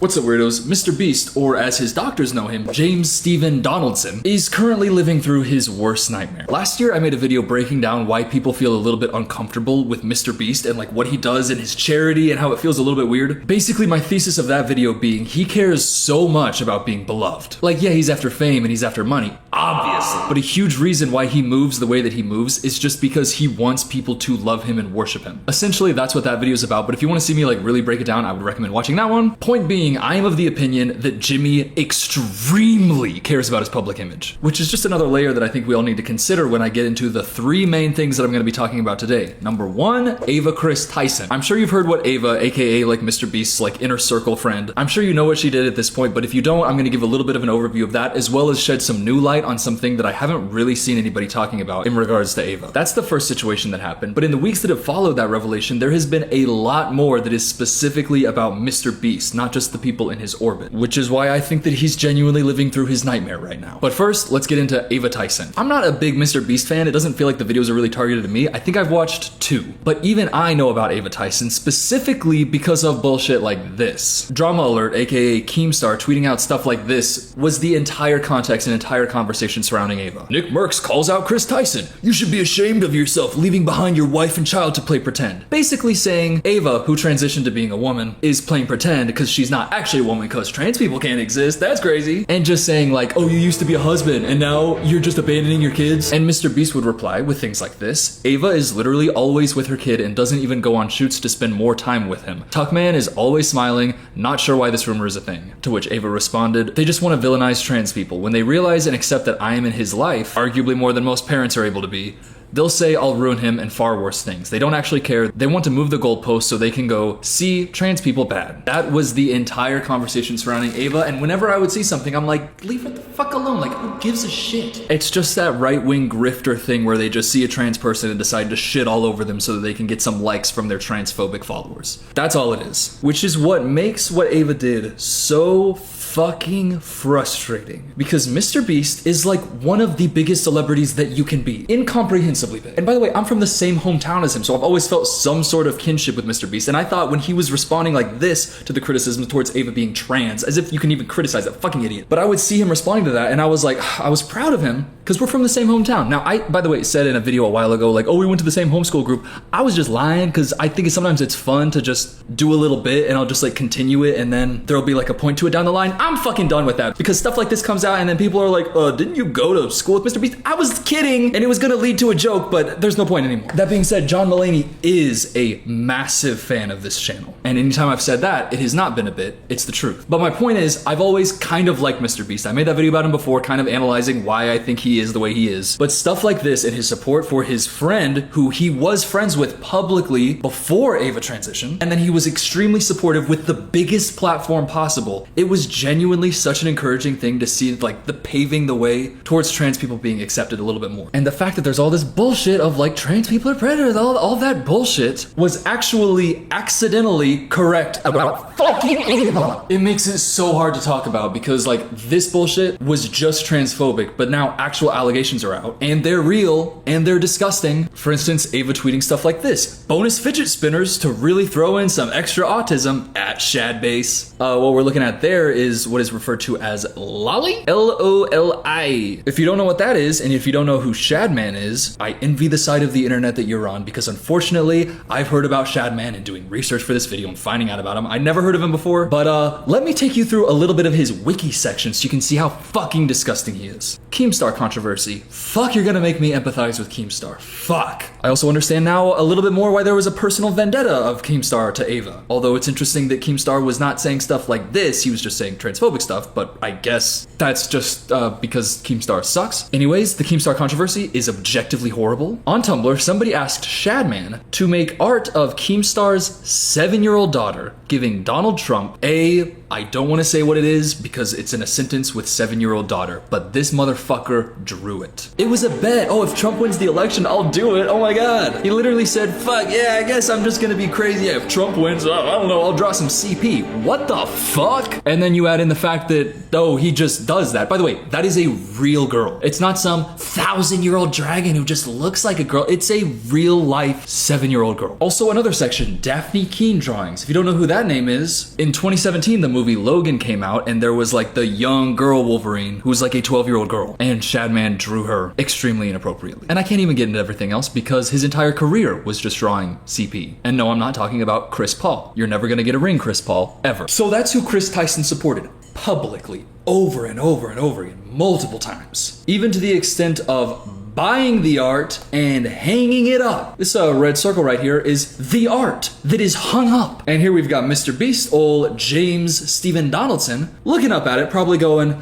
What's up, weirdos? Mr. Beast, or as his doctors know him, James Stephen Donaldson, is currently living through his worst nightmare. Last year, I made a video breaking down why people feel a little bit uncomfortable with Mr. Beast and like what he does in his charity and how it feels a little bit weird. Basically, my thesis of that video being he cares so much about being beloved. Like, yeah, he's after fame and he's after money, obviously. But a huge reason why he moves the way that he moves is just because he wants people to love him and worship him. Essentially, that's what that video is about. But if you want to see me like really break it down, I would recommend watching that one. Point being, I am of the opinion that Jimmy extremely cares about his public image, which is just another layer that I think we all need to consider when I get into the three main things that I'm going to be talking about today. Number one, Ava Chris Tyson. I'm sure you've heard what Ava, aka like Mr. Beast's like inner circle friend, I'm sure you know what she did at this point, but if you don't, I'm going to give a little bit of an overview of that, as well as shed some new light on something that I haven't really seen anybody talking about in regards to Ava. That's the first situation that happened, but in the weeks that have followed that revelation, there has been a lot more that is specifically about Mr. Beast, not just the people in his orbit, which is why I think that he's genuinely living through his nightmare right now. But first, let's get into Ava Tyson. I'm not a big Mr. Beast fan. It doesn't feel like the videos are really targeted to me. I think I've watched 2, but even I know about Ava Tyson specifically because of bullshit like this. Drama Alert, aka Keemstar, tweeting out stuff like this was the entire context and entire conversation surrounding Ava. Nick Merckx calls out Chris Tyson. You should be ashamed of yourself leaving behind your wife and child to play pretend. Basically saying Ava, who transitioned to being a woman, is playing pretend because she's not actually a woman because trans people can't exist. That's crazy. And just saying like, oh, you used to be a husband and now you're just abandoning your kids. And Mr. Beast would reply with things like this. Ava is literally always with her kid and doesn't even go on shoots to spend more time with him. Tuckman is always smiling, not sure why this rumor is a thing. To which Ava responded, they just want to villainize trans people. When they realize and accept that I am in his life, arguably more than most parents are able to be, they'll say I'll ruin him and far worse things. They don't actually care. They want to move the goalpost so they can go, see, trans people bad. That was the entire conversation surrounding Ava, and whenever I would see something, I'm like, leave her the fuck alone. Like, who gives a shit? It's just that right-wing grifter thing where they just see a trans person and decide to shit all over them so that they can get some likes from their transphobic followers. That's all it is. Which is what makes what Ava did so fucking frustrating, because Mr. Beast is like one of the biggest celebrities that you can be, incomprehensibly big. And by the way, I'm from the same hometown as him, so I've always felt some sort of kinship with Mr. Beast, and I thought when he was responding like this to the criticism towards Ava being trans, as if you can even criticize that fucking idiot, but I would see him responding to that and I was like, I was proud of him because we're from the same hometown. Now, I, by the way, said in a video a while ago, like, oh, we went to the same homeschool group. I was just lying because I think sometimes it's fun to just do a little bit and I'll just like continue it and then there'll be like a point to it down the line. I'm fucking done with that because stuff like this comes out and then people are like, didn't you go to school with Mr. Beast? I was kidding and it was gonna lead to a joke, but there's no point anymore. That being said, John Mulaney is a massive fan of this channel. And anytime I've said that, it has not been a bit, it's the truth. But my point is, I've always kind of liked Mr. Beast. I made that video about him before, kind of analyzing why I think he is the way he is. But stuff like this and his support for his friend, who he was friends with publicly before Ava transitioned, and then he was extremely supportive with the biggest platform possible. It was genuinely such an encouraging thing to see, like, the paving the way towards trans people being accepted a little bit more. And the fact that there's all this bullshit of like trans people are predators, all that bullshit was actually accidentally correct about fucking Ava. It makes it so hard to talk about because like this bullshit was just transphobic, but now actual allegations are out and they're real and they're disgusting. For instance, Ava tweeting stuff like this: bonus fidget spinners to really throw in some extra autism at Shadbase. What we're looking at there is what is referred to as Loli? L-O-L-I. If you don't know what that is, and if you don't know who Shadman is, I envy the side of the internet that you're on because unfortunately, I've heard about Shadman and doing research for this video and finding out about him. I never heard of him before, but let me take you through a little bit of his wiki section so you can see how fucking disgusting he is. Keemstar controversy. Fuck, you're gonna make me empathize with Keemstar. Fuck. I also understand now a little bit more why there was a personal vendetta of Keemstar to Ava. Although it's interesting that Keemstar was not saying stuff like this, he was just saying transphobic stuff, but I guess that's just because Keemstar sucks. Anyways, the Keemstar controversy is objectively horrible. On Tumblr, somebody asked Shadman to make art of Keemstar's 7-year-old daughter giving Donald Trump I don't want to say what it is because it's in a sentence with 7-year-old daughter, but this motherfucker drew it. It was a bet. Oh, if Trump wins the election, I'll do it. Oh my God. He literally said, fuck yeah, I guess I'm just gonna be crazy. Yeah, if Trump wins, I don't know, I'll draw some CP. What the fuck? And then you that in the fact that, oh, he just does that. By the way, that is a real girl. It's not some 1,000-year-old dragon who just looks like a girl. It's a real life 7-year-old girl. Also, another section, Daphne Keane drawings. If you don't know who that name is, in 2017, the movie Logan came out and there was like the young girl Wolverine who was like a 12-year-old girl, and Shadman drew her extremely inappropriately. And I can't even get into everything else because his entire career was just drawing CP. And no, I'm not talking about Chris Paul. You're never gonna get a ring, Chris Paul, ever. So that's who Chris Tyson supported publicly, over and over and over again, multiple times. Even to the extent of buying the art and hanging it up. This red circle right here is the art that is hung up. And here we've got Mr. Beast, old James Stephen Donaldson, looking up at it, probably going,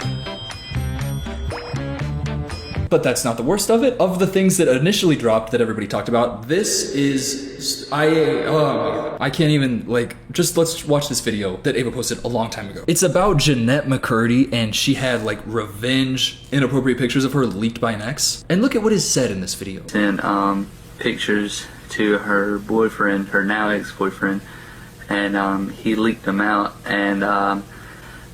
but that's not the worst of it. Of the things that initially dropped that everybody talked about, this is, I can't even, like, just let's watch this video that Ava posted a long time ago. It's about Jeanette McCurdy, and she had like revenge, inappropriate pictures of her leaked by an ex. And look at what is said in this video. Sent pictures to her boyfriend, her now ex-boyfriend, and he leaked them out, and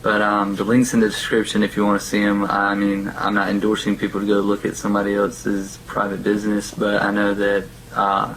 but the link's in the description if you want to see them. I mean, I'm not endorsing people to go look at somebody else's private business, but I know that,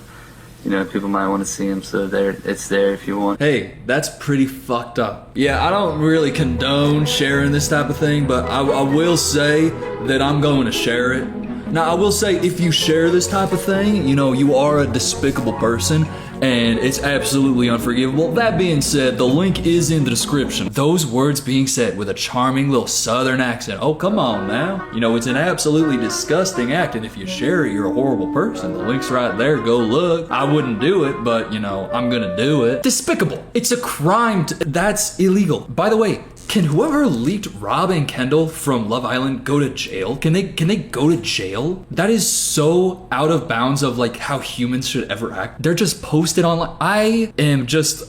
you know, people might want to see them, so it's there if you want. Hey, that's pretty fucked up. Yeah, I don't really condone sharing this type of thing, but I will say that I'm going to share it. Now, I will say, if you share this type of thing, you know, you are a despicable person, and it's absolutely unforgivable. That being said, the link is in the description. Those words being said with a charming little southern accent. Oh, come on now. You know, it's an absolutely disgusting act, and if you share it, you're a horrible person. The link's right there, go look. I wouldn't do it, but, you know, I'm gonna do it. Despicable. It's a crime. That's illegal. By the way, can whoever leaked Rob and Kendall from Love Island go to jail? Can they go to jail? That is so out of bounds of like how humans should ever act. They're just posted online. I am just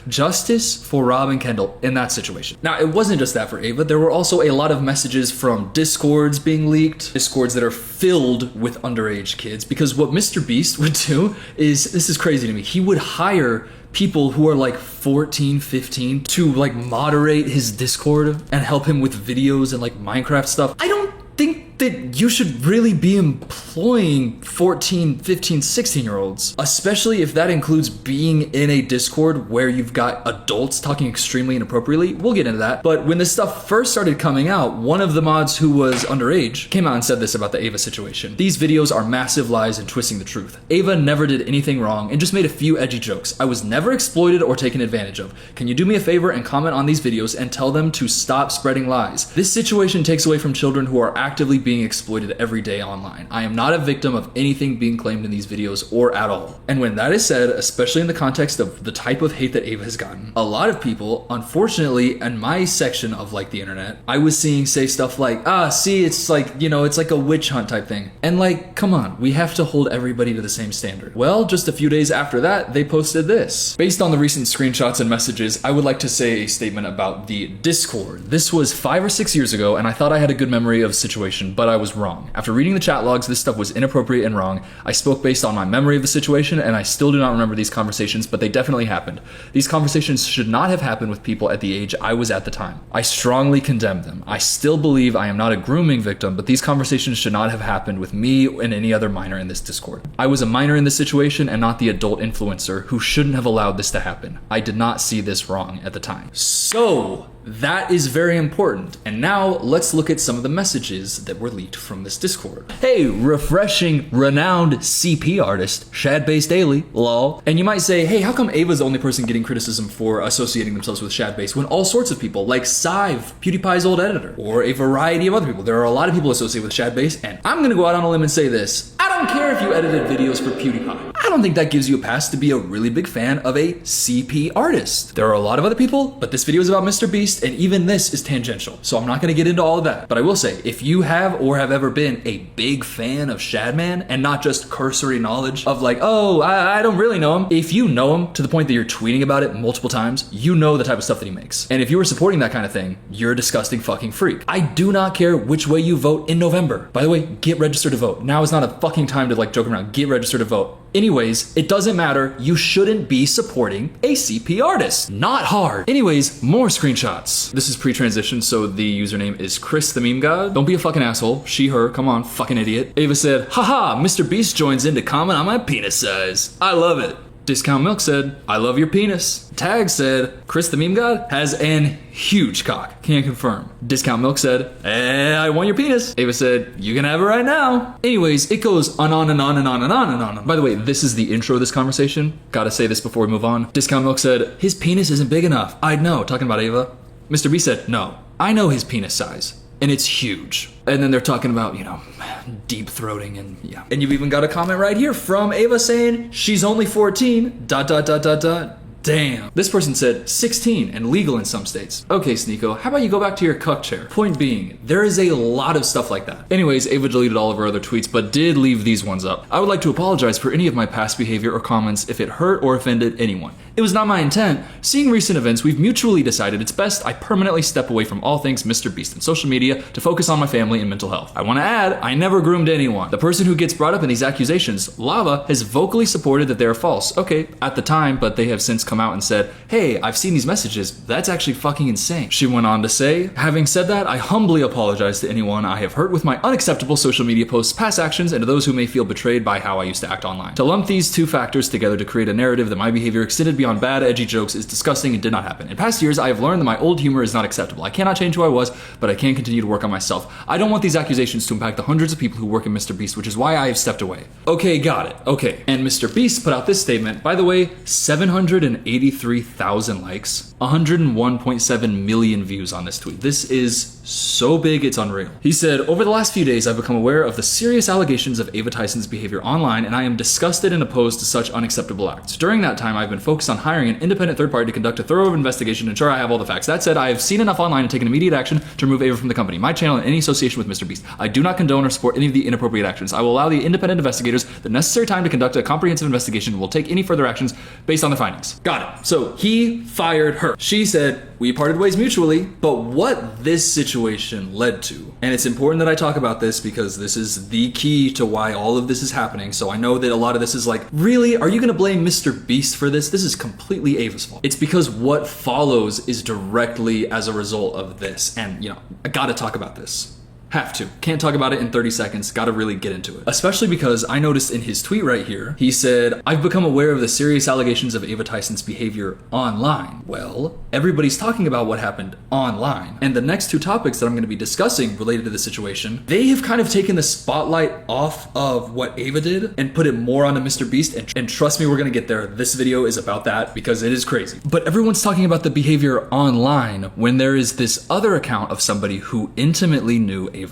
justice for Rob and Kendall in that situation. Now, it wasn't just that for Ava. There were also a lot of messages from Discords being leaked. Discords that are filled with underage kids, because what Mr. Beast would do is, this is crazy to me, he would hire people who are like 14, 15 to like moderate his Discord and help him with videos and like Minecraft stuff. I don't think that you should really be employing 14, 15, 16-year-olds, especially if that includes being in a Discord where you've got adults talking extremely inappropriately. We'll get into that. But when this stuff first started coming out, one of the mods who was underage came out and said this about the Ava situation. These videos are massive lies and twisting the truth. Ava never did anything wrong and just made a few edgy jokes. I was never exploited or taken advantage of. Can you do me a favor and comment on these videos and tell them to stop spreading lies? This situation takes away from children who are actively being exploited every day online. I am not a victim of anything being claimed in these videos or at all. And when that is said, especially in the context of the type of hate that Ava has gotten, a lot of people, unfortunately, in my section of like the internet, I was seeing say stuff like, see, it's like, you know, it's like a witch hunt type thing. And like, come on, we have to hold everybody to the same standard. Well, just a few days after that, they posted this. Based on the recent screenshots and messages, I would like to say a statement about the Discord. This was 5 or 6 years ago, and I thought I had a good memory of the situation, but I was wrong. After reading the chat logs, this stuff was inappropriate and wrong. I spoke based on my memory of the situation, and I still do not remember these conversations, but they definitely happened. These conversations should not have happened with people at the age I was at the time. I strongly condemn them. I still believe I am not a grooming victim, but these conversations should not have happened with me and any other minor in this Discord. I was a minor in this situation and not the adult influencer who shouldn't have allowed this to happen. I did not see this wrong at the time. So, that is very important. And now let's look at some of the messages that were leaked from this Discord. Hey, refreshing, renowned CP artist, Shadbase Daily, lol. And you might say, hey, how come Ava's the only person getting criticism for associating themselves with Shadbase when all sorts of people, like Sive, PewDiePie's old editor, or a variety of other people, there are a lot of people associated with Shadbase, and I'm gonna go out on a limb and say this. I don't care if you edited videos for PewDiePie. I don't think that gives you a pass to be a really big fan of a CP artist. There are a lot of other people, but this video is about Mr. Beast, and even this is tangential, so I'm not gonna get into all of that. But I will say, if you have or have ever been a big fan of Shadman, and not just cursory knowledge of like, oh, I don't really know him. If you know him to the point that you're tweeting about it multiple times, you know the type of stuff that he makes. And if you were supporting that kind of thing, you're a disgusting fucking freak. I do not care which way you vote in November. By the way, get registered to vote. Now is not a fucking time to like joke around. Get registered to vote. Anyways, it doesn't matter. You shouldn't be supporting a CP artist. Not hard. Anyways, more screenshots. This is pre-transition, so the username is Chris the Meme God. Don't be a fucking asshole. She, her, come on, fucking idiot. Ava said, haha, Mr. Beast joins in to comment on my penis size. I love it. Discount Milk said, I love your penis. Tag said, Chris the Meme God has an huge cock. Can't confirm. Discount Milk said, I want your penis. Ava said, you can have it right now. Anyways, it goes on and on and on and on and on. By the way, this is the intro of this conversation. Gotta say this before we move on. Discount Milk said, his penis isn't big enough. I'd know. Talking about Ava. Mr. B said, no, I know his penis size. And it's huge. And then they're talking about, deep throating and yeah. And you've even got a comment right here from Ava saying she's only 14, ... Damn. This person said 16 and legal in some states. Okay, Sneeko, how about you go back to your cuck chair? Point being, there is a lot of stuff like that. Anyways, Ava deleted all of her other tweets, but did leave these ones up. I would like to apologize for any of my past behavior or comments if it hurt or offended anyone. It was not my intent. Seeing recent events, we've mutually decided it's best I permanently step away from all things Mr. Beast and social media to focus on my family and mental health. I want to add, I never groomed anyone. The person who gets brought up in these accusations, Lava, has vocally supported that they are false. Okay, at the time, but they have since come out and said, hey, I've seen these messages. That's actually fucking insane. She went on to say, having said that, I humbly apologize to anyone I have hurt with my unacceptable social media posts, past actions, and to those who may feel betrayed by how I used to act online. To lump these two factors together to create a narrative that my behavior extended beyond bad, edgy jokes is disgusting and did not happen. In past years, I have learned that my old humor is not acceptable. I cannot change who I was, but I can continue to work on myself. I don't want these accusations to impact the hundreds of people who work in Mr. Beast, which is why I have stepped away. Okay, got it. Okay. And Mr. Beast put out this statement. By the way, 783,000 likes, 101.7 million views on this tweet. This is so big, it's unreal. He said, over the last few days, I've become aware of the serious allegations of Ava Tyson's behavior online, and I am disgusted and opposed to such unacceptable acts. During that time, I've been focused on hiring an independent third party to conduct a thorough investigation and ensure I have all the facts. That said, I have seen enough online and taken immediate action to remove Ava from the company, my channel, and any association with Mr. Beast. I do not condone or support any of the inappropriate actions. I will allow the independent investigators the necessary time to conduct a comprehensive investigation and will take any further actions based on the findings. Got it. So he fired her. She said, we parted ways mutually, but what this situation led to, and it's important that I talk about this because this is the key to why all of this is happening. So I know that a lot of this is like, really? Are you gonna blame Mr. Beast for this? This is completely Ava's fault. It's because what follows is directly as a result of this. And I gotta talk about this. Have to. Can't talk about it in 30 seconds. Gotta really get into it. Especially because I noticed in his tweet right here, he said, I've become aware of the serious allegations of Ava Tyson's behavior online. Well, everybody's talking about what happened online. And the next two topics that I'm going to be discussing related to the situation, they have kind of taken the spotlight off of what Ava did and put it more onto Mr. Beast. And trust me, we're going to get there. This video is about that because it is crazy. But everyone's talking about the behavior online when there is this other account of somebody who intimately knew Ava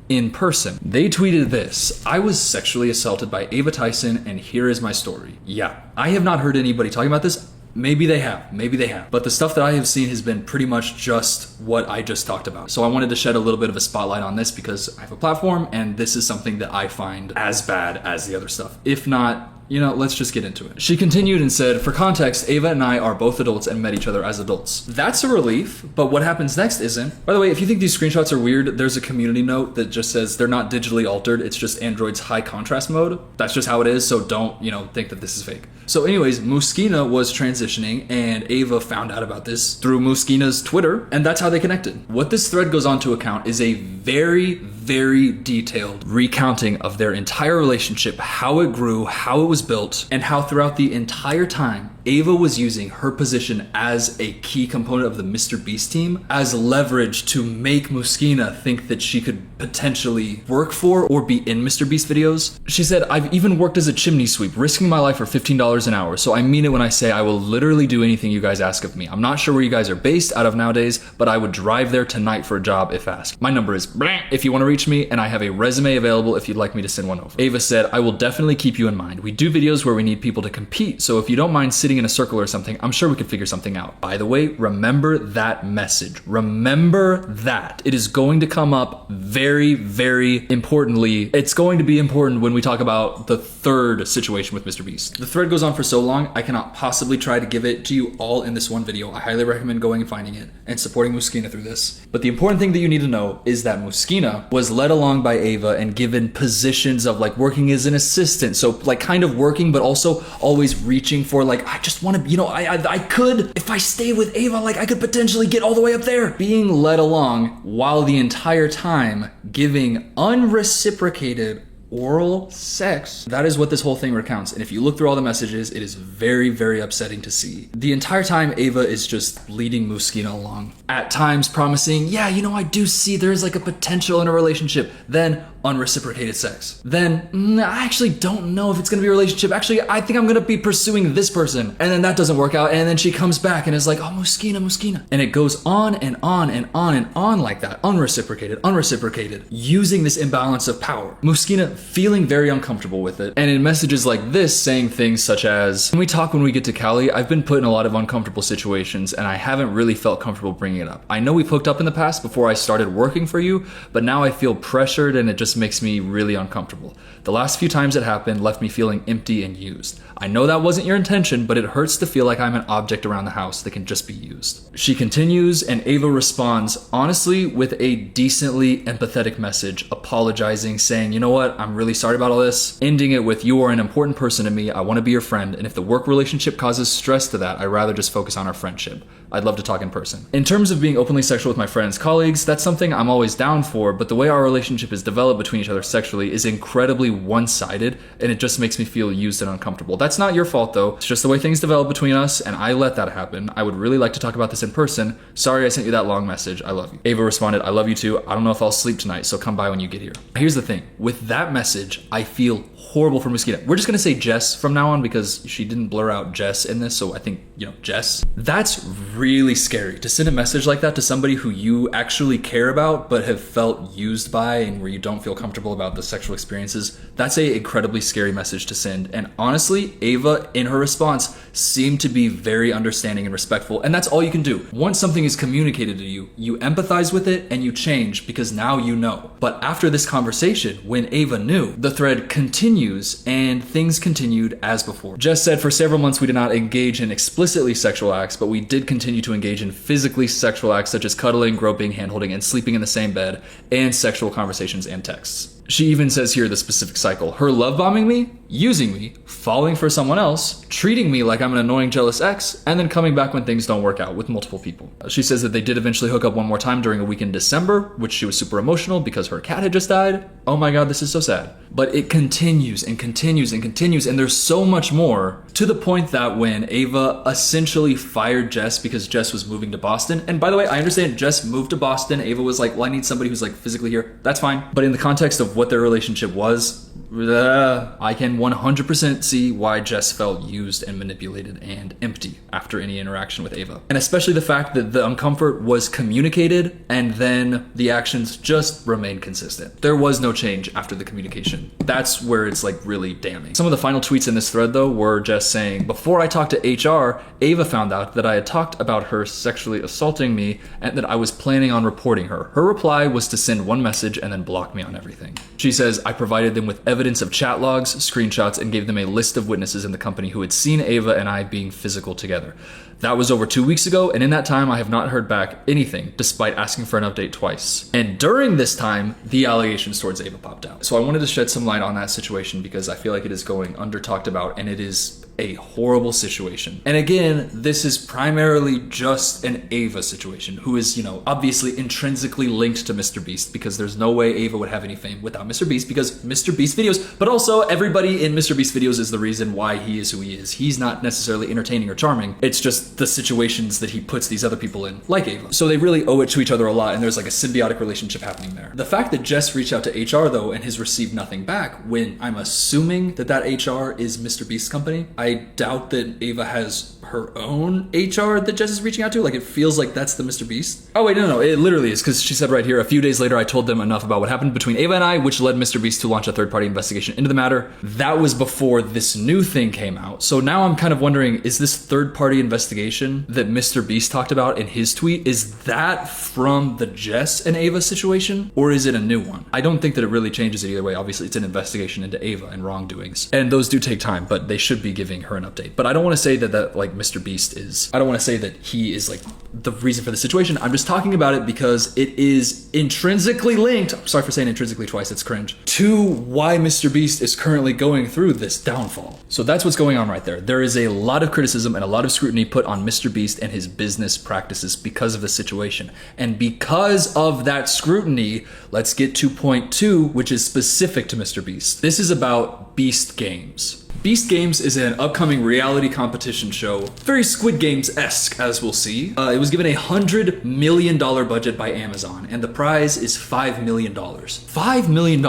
in person. They tweeted this: I was sexually assaulted by Ava Tyson and here is my story. Yeah, I have not heard anybody talking about this. Maybe they have, but the stuff that I have seen has been pretty much just what I just talked about. So I wanted to shed a little bit of a spotlight on this because I have a platform and this is something that I find as bad as the other stuff. If not, let's just get into it. She continued and said, for context, Ava and I are both adults and met each other as adults. That's a relief, but what happens next isn't. By the way, if you think these screenshots are weird, there's a community note that just says they're not digitally altered, it's just Android's high contrast mode. That's just how it is, so don't, think that this is fake. So anyways, Muskina was transitioning and Ava found out about this through Muskina's Twitter, and that's how they connected. What this thread goes on to account is a very, very detailed recounting of their entire relationship, how it grew, how it was built, and how throughout the entire time, Ava was using her position as a key component of the Mr. Beast team as leverage to make Muskina think that she could potentially work for or be in Mr. Beast videos. She said, I've even worked as a chimney sweep, risking my life for $15 an hour. So I mean it when I say I will literally do anything you guys ask of me. I'm not sure where you guys are based out of nowadays, but I would drive there tonight for a job if asked. My number is if you want to reach me, and I have a resume available if you'd like me to send one over. Ava said, I will definitely keep you in mind. We do videos where we need people to compete, so if you don't mind sitting sitting in a circle or something, I'm sure we could figure something out. By the way, remember that message. Remember that. It is going to come up very, very importantly. It's going to be important when we talk about the third situation with Mr. Beast. The thread goes on for so long, I cannot possibly try to give it to you all in this one video. I highly recommend going and finding it and supporting Muskina through this. But the important thing that you need to know is that Muskina was led along by Ava and given positions of like working as an assistant. So like kind of working, but also always reaching for like, I just want to, you know, I could, if I stay with Ava, like I could potentially get all the way up there. Being led along while the entire time giving unreciprocated oral sex. That is what this whole thing recounts. And if you look through all the messages, it is very, very upsetting to see. The entire time, Ava is just leading Muskina along. At times promising, yeah, you know, I do see there's like a potential in a relationship. Then unreciprocated sex. Then, I actually don't know if it's gonna be a relationship. Actually, I think I'm gonna be pursuing this person. And then that doesn't work out. And then she comes back and is like, oh, Muskina, Muskina. And it goes on and on and on and on like that. Unreciprocated, using this imbalance of power. Muskina feeling very uncomfortable with it. And in messages like this, saying things such as, can we talk when we get to Cali? I've been put in a lot of uncomfortable situations and I haven't really felt comfortable bringing it up. I know we've hooked up in the past before I started working for you, but now I feel pressured and it just makes me really uncomfortable. The last few times it happened left me feeling empty and used. I know that wasn't your intention, but it hurts to feel like I'm an object around the house that can just be used. She continues and Ava responds, honestly, with a decently empathetic message, apologizing, saying, you know what, I'm really sorry about all this, ending it with, you are an important person to me, I want to be your friend, and if the work relationship causes stress to that, I'd rather just focus on our friendship. I'd love to talk in person. In terms of being openly sexual with my friends, colleagues, that's something I'm always down for, but the way our relationship is developed between each other sexually is incredibly one-sided, and it just makes me feel used and uncomfortable. That's not your fault though, it's just the way things develop between us, and I let that happen. I would really like to talk about this in person. Sorry I sent you that long message, I love you. Ava responded, I love you too, I don't know if I'll sleep tonight, so come by when you get here. Here's the thing, with that message, I feel horrible for Muskina. We're just gonna say Jess from now on because she didn't blur out Jess in this, so I think, you know, Jess. That's really scary to send a message like that to somebody who you actually care about but have felt used by and where you don't feel comfortable about the sexual experiences. That's a incredibly scary message to send. And honestly, Ava, in her response, seemed to be very understanding and respectful, and that's all you can do. Once something is communicated to you, you empathize with it and you change because now you know. But after this conversation, when Ava knew, the thread continues and things continued as before. Jess said, for several months we did not engage in explicitly sexual acts, but we did continue to engage in physically sexual acts such as cuddling, groping, handholding, and sleeping in the same bed, and sexual conversations and texts. She even says here the specific cycle. Her love bombing me, using me, falling for someone else, treating me like I'm an annoying jealous ex, and then coming back when things don't work out with multiple people. She says that they did eventually hook up one more time during a week in December, which she was super emotional because her cat had just died. Oh my god, this is so sad. But it continues and continues and continues, and there's so much more, to the point that when Ava essentially fired Jess because Jess was moving to Boston, and by the way, I understand Jess moved to Boston, Ava was like, well, I need somebody who's like physically here, that's fine. But in the context of what their relationship was, I can 100% see why Jess felt used and manipulated and empty after any interaction with Ava. And especially the fact that the uncomfort was communicated and then the actions just remained consistent. There was no change after the communication. That's where it's like really damning. Some of the final tweets in this thread though were Jess saying, before I talked to HR, Ava found out that I had talked about her sexually assaulting me and that I was planning on reporting her. Her reply was to send one message and then block me on everything. She says, I provided them with evidence of chat logs, screenshots, and gave them a list of witnesses in the company who had seen Ava and I being physical together. That was over 2 weeks ago, and in that time, I have not heard back anything, despite asking for an update twice. And during this time, the allegations towards Ava popped out. So I wanted to shed some light on that situation because I feel like it is going under talked about, and it is a horrible situation. And again, this is primarily just an Ava situation, who is, you know, obviously intrinsically linked to Mr. Beast, because there's no way Ava would have any fame without Mr. Beast, because Mr. Beast videos, but also everybody in Mr. Beast videos is the reason why he is who he is. He's not necessarily entertaining or charming. It's just the situations that he puts these other people in, like Ava. So they really owe it to each other a lot, and there's like a symbiotic relationship happening there. The fact that Jess reached out to HR though and has received nothing back, when I'm assuming that that HR is Mr. Beast's company, I doubt that Ava has her own HR that Jess is reaching out to. Like, it feels like that's the Mr. Beast. Oh wait, no, it literally is, because she said right here, a few days later I told them enough about what happened between Ava and I, which led Mr. Beast to launch a third-party investigation into the matter. That was before this new thing came out. So now I'm kind of wondering, is this third-party investigation that Mr. Beast talked about in his tweet, is that from the Jess and Ava situation, or is it a new one? I don't think that it really changes it either way. Obviously, it's an investigation into Ava and wrongdoings, and those do take time, but they should be giving her an update. But I don't want to say that like Mr. Beast is, I don't want to say that he is like the reason for the situation. I'm just talking about it because it is intrinsically linked, I'm sorry for saying intrinsically twice, it's cringe, to why Mr. Beast is currently going through this downfall. So that's what's going on right there. There is a lot of criticism and a lot of scrutiny put on Mr. Beast and his business practices because of the situation. And because of that scrutiny, let's get to point 2, which is specific to Mr. Beast. This is about Beast Games. Beast Games is an upcoming reality competition show, very Squid Games-esque, as we'll see. It was given a $100 million budget by Amazon, and the prize is $5 million. $5 million.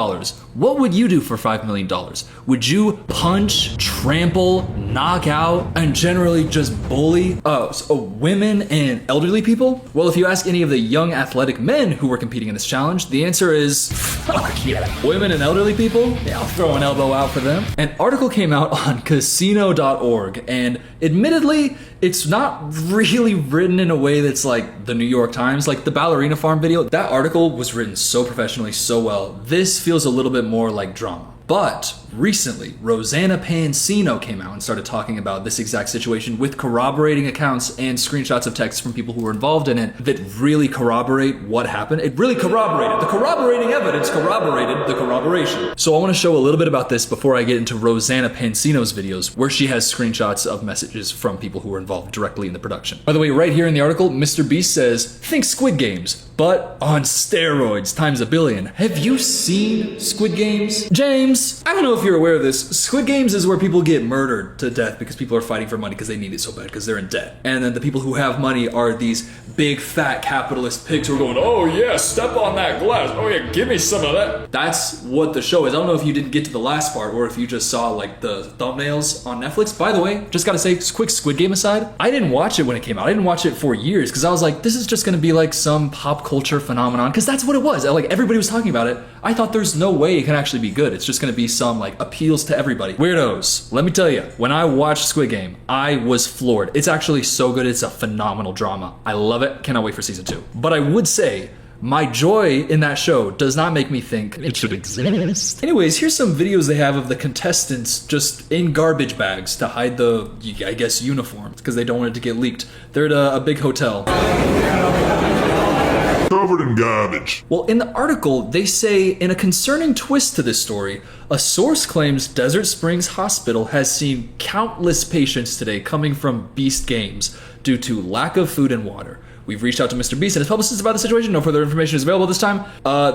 What would you do for $5 million? Would you punch, trample, knock out, and generally just bully women and elderly people? Well, if you ask any of the young athletic men who were competing in this challenge, the answer is, fuck yeah. Women and elderly people? Yeah, I'll throw an elbow out for them. An article came out on casino.org, and admittedly, it's not really written in a way that's like the New York Times, like the ballerina farm video. That article was written so professionally, so well. This feels a little bit more like drama. But recently, Rosanna Pansino came out and started talking about this exact situation with corroborating accounts and screenshots of texts from people who were involved in it that really corroborate what happened. It really corroborated. The corroborating evidence corroborated the corroboration. So I want to show a little bit about this before I get into Rosanna Pansino's videos, where she has screenshots of messages from people who were involved directly in the production. By the way, right here in the article, Mr. Beast says, think Squid Games, but on steroids times a billion. Have you seen Squid Games? James, I don't know if you're aware of this. Squid Games is where people get murdered to death because people are fighting for money because they need it so bad because they're in debt. And then the people who have money are these big fat capitalist pigs who are going, oh yeah, step on that glass. Oh yeah, give me some of that. That's what the show is. I don't know if you didn't get to the last part or if you just saw like the thumbnails on Netflix. By the way, just gotta say, quick Squid Game aside, I didn't watch it when it came out. I didn't watch it for years because I was like, this is just gonna be like some pop culture phenomenon, because that's what it was. Like, everybody was talking about it. I thought there's no way it can actually be good. It's just gonna be some like appeals to everybody. Weirdos. Let me tell you, when I watched Squid Game, I was floored. It's actually so good. It's a phenomenal drama. I love it. Cannot wait for season 2. But I would say, my joy in that show does not make me think it should exist. Anyways, here's some videos they have of the contestants just in garbage bags to hide the, I guess, uniforms, because they don't want it to get leaked. They're at a big hotel. Covered in garbage. Well, in the article, they say, in a concerning twist to this story, a source claims Desert Springs Hospital has seen countless patients today coming from Beast Games due to lack of food and water. We've reached out to Mr. Beast and his publicist about the situation. No further information is available this time.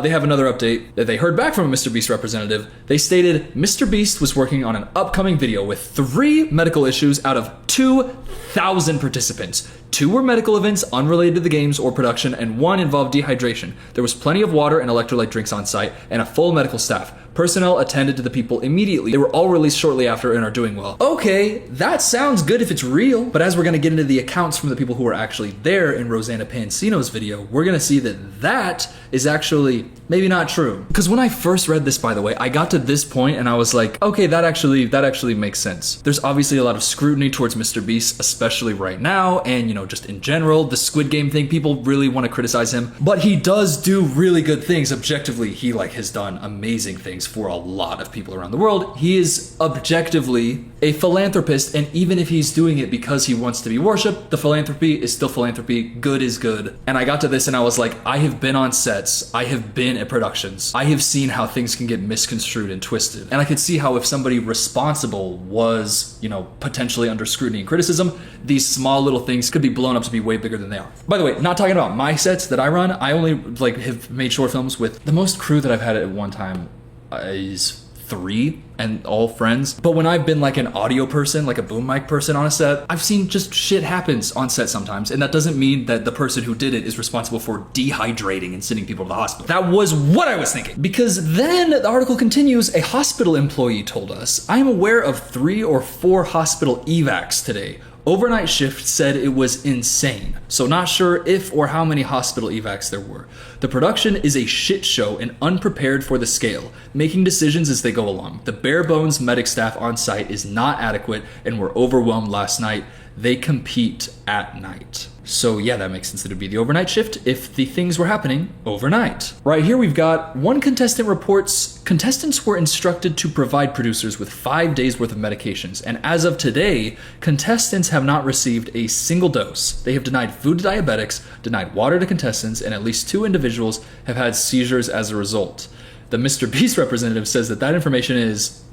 They have another update that they heard back from a Mr. Beast representative. They stated Mr. Beast was working on an upcoming video with 3 medical issues out of 2,000 participants. 2 were medical events unrelated to the games or production, and 1 involved dehydration. There was plenty of water and electrolyte drinks on site, and a full medical staff. Personnel attended to the people immediately. They were all released shortly after and are doing well. Okay, that sounds good if it's real, but as we're gonna get into the accounts from the people who were actually there in Rosanna Pansino's video, we're gonna see that that is actually maybe not true. Because when I first read this, by the way, I got to this point and I was like, okay, that actually makes sense. There's obviously a lot of scrutiny towards Mr. Beast, especially right now, and just in general, the Squid Game thing, people really want to criticize him, but he does do really good things. Objectively, he has done amazing things for a lot of people around the world. He is objectively a philanthropist, and even if he's doing it because he wants to be worshipped, the philanthropy is still philanthropy. Good is good. And I got to this and I was like, I have been on sets, I have been at productions, I have seen how things can get misconstrued and twisted, and I could see how if somebody responsible was, potentially under scrutiny and criticism, these small little things could be blown up to be way bigger than they are. By the way, not talking about my sets that I run, I only have made short films with the most crew that I've had at one time is 3 and all friends. But when I've been like an audio person, like a boom mic person on a set, I've seen just shit happens on set sometimes. And that doesn't mean that the person who did it is responsible for dehydrating and sending people to the hospital. That was what I was thinking. Because then the article continues, a hospital employee told us, I am aware of 3 or 4 hospital evacs today. Overnight Shift said it was insane, so not sure if or how many hospital evacs there were. The production is a shit show and unprepared for the scale, making decisions as they go along. The bare bones medic staff on site is not adequate and were overwhelmed last night. They compete at night. So yeah, that makes sense that it'd be the overnight shift if the things were happening overnight. Right here we've got one contestant reports contestants were instructed to provide producers with 5 days worth of medications, and as of today, contestants have not received a single dose. They have denied food to diabetics, denied water to contestants, and at least 2 individuals have had seizures as a result. The Mr. Beast representative says that information is,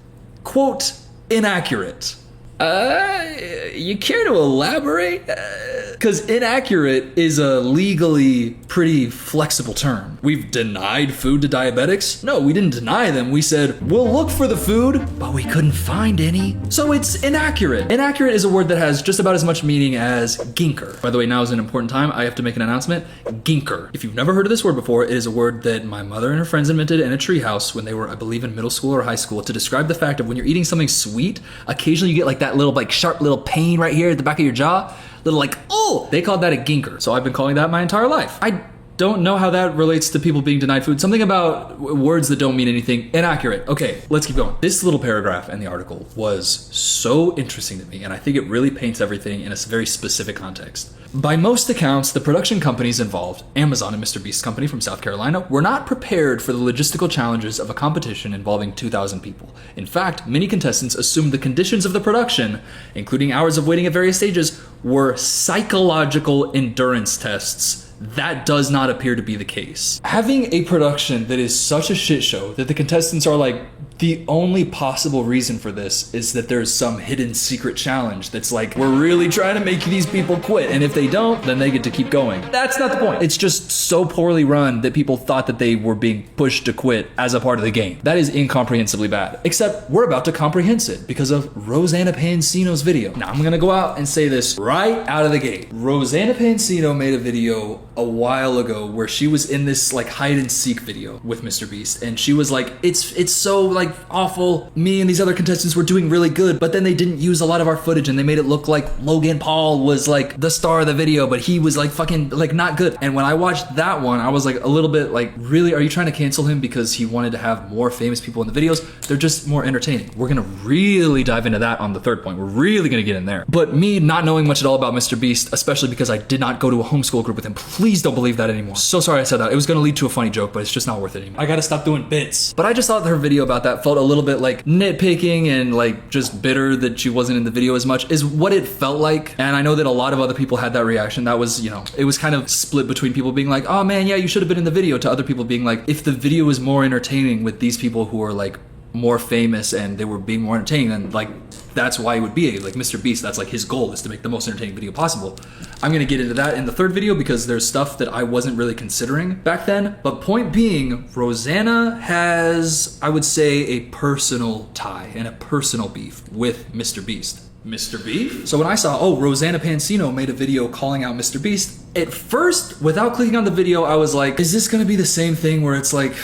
quote, inaccurate. You care to elaborate? Because inaccurate is a legally pretty flexible term. We've denied food to diabetics? No, we didn't deny them. We said, we'll look for the food, but we couldn't find any. So it's inaccurate. Inaccurate is a word that has just about as much meaning as ginker. By the way, now is an important time. I have to make an announcement. Ginker. If you've never heard of this word before, it is a word that my mother and her friends invented in a treehouse when they were, I believe, in middle school or high school to describe the fact of when you're eating something sweet, occasionally you get like that little like sharp little pain right here at the back of your jaw. Little like, oh, they called that a ginker. So I've been calling that my entire life. I don't know how that relates to people being denied food. Something about words that don't mean anything. Inaccurate. Okay, let's keep going. This little paragraph in the article was so interesting to me, and I think it really paints everything in a very specific context. By most accounts, the production companies involved, Amazon and Mr. Beast's company from South Carolina, were not prepared for the logistical challenges of a competition involving 2,000 people. In fact, many contestants assumed the conditions of the production, including hours of waiting at various stages, were psychological endurance tests. That does not appear to be the case. Having a production that is such a shit show that the contestants are like, the only possible reason for this is that there's some hidden secret challenge that's like, we're really trying to make these people quit, and if they don't, then they get to keep going. That's not the point. It's just so poorly run that people thought that they were being pushed to quit as a part of the game. That is incomprehensibly bad. Except we're about to comprehend it because of Rosanna Pansino's video. Now I'm gonna go out and say this right out of the gate. Rosanna Pansino made a video a while ago where she was in this like hide and seek video with Mr. Beast, and she was like, it's so like awful. Me and these other contestants were doing really good, but then they didn't use a lot of our footage and they made it look like Logan Paul was like the star of the video, but he was like fucking like not good. And when I watched that one, I was like a little bit like, really, are you trying to cancel him because he wanted to have more famous people in the videos? They're just more entertaining. We're gonna really dive into that on the third point. We're really gonna get in there. But me not knowing much at all about Mr. Beast, especially because I did not go to a homeschool group with him, please don't believe that anymore. So sorry I said that. It was gonna lead to a funny joke, but it's just not worth it anymore. I gotta stop doing bits. But I just thought her video about that felt a little bit like nitpicking and like just bitter that she wasn't in the video as much is what it felt like. And I know that a lot of other people had that reaction. That was, you know, it was kind of split between people being like, oh man, yeah, you should have been in the video, to other people being like, if the video was more entertaining with these people who are like more famous and they were being more entertaining, then like that's why it would be like Mr. Beast. That's like his goal, is to make the most entertaining video possible. I'm gonna get into that in the third video because there's stuff that I wasn't really considering back then. But point being, Rosanna has, I would say, a personal tie and a personal beef with Mr. Beast. Mr. Beast? So when I saw, oh, Rosanna Pansino made a video calling out Mr. Beast, at first, without clicking on the video, I was like, is this gonna be the same thing where it's like,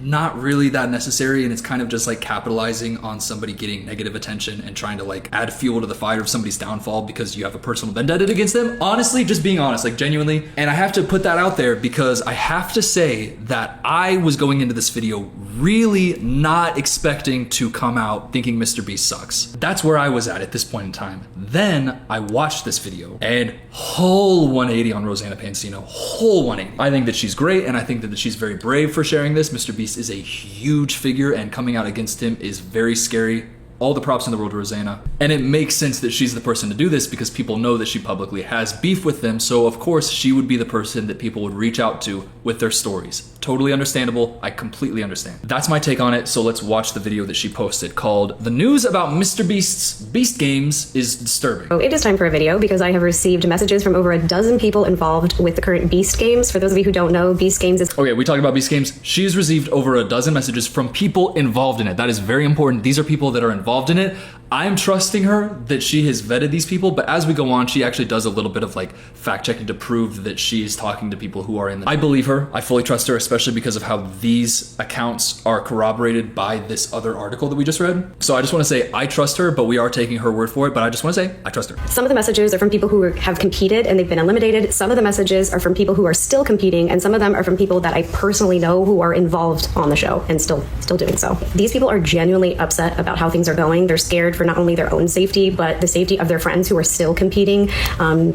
not really that necessary, and it's kind of just like capitalizing on somebody getting negative attention and trying to like add fuel to the fire of somebody's downfall because you have a personal vendetta against them? Honestly, just being honest, like genuinely. And I have to put that out there because I have to say that I was going into this video really not expecting to come out thinking Mr. Beast sucks. That's where I was at this point in time. Then I watched this video and whole 180 on Rosanna Pansino, whole 180. I think that she's great, and I think that she's very brave for sharing this. Mr. Beast is a huge figure, and coming out against him is very scary. All the props in the world to Rosanna. And it makes sense that she's the person to do this because people know that she publicly has beef with them, so of course she would be the person that people would reach out to with their stories. Totally understandable. I completely understand. That's my take on it, so let's watch the video that she posted called "The News About Mr. Beast's Beast Games is Disturbing." It is time for a video because I have received messages from over a dozen people involved with the current Beast Games. For those of you who don't know, Beast Games is... Okay, we talked about Beast Games. She's received over a dozen messages from people involved in it. That is very important. These are people that are involved in it. I'm trusting her that she has vetted these people, but as we go on, she actually does a little bit of like fact checking to prove that she is talking to people who are in the... I believe her. I fully trust her, especially because of how these accounts are corroborated by this other article that we just read. So I just want to say I trust her, but we are taking her word for it. But I just want to say I trust her. Some of the messages are from people who have competed and they've been eliminated. Some of the messages are from people who are still competing, and some of them are from people that I personally know who are involved on the show and still doing so. These people are genuinely upset about how things are going. They're scared for not only their own safety, but the safety of their friends who are still competing.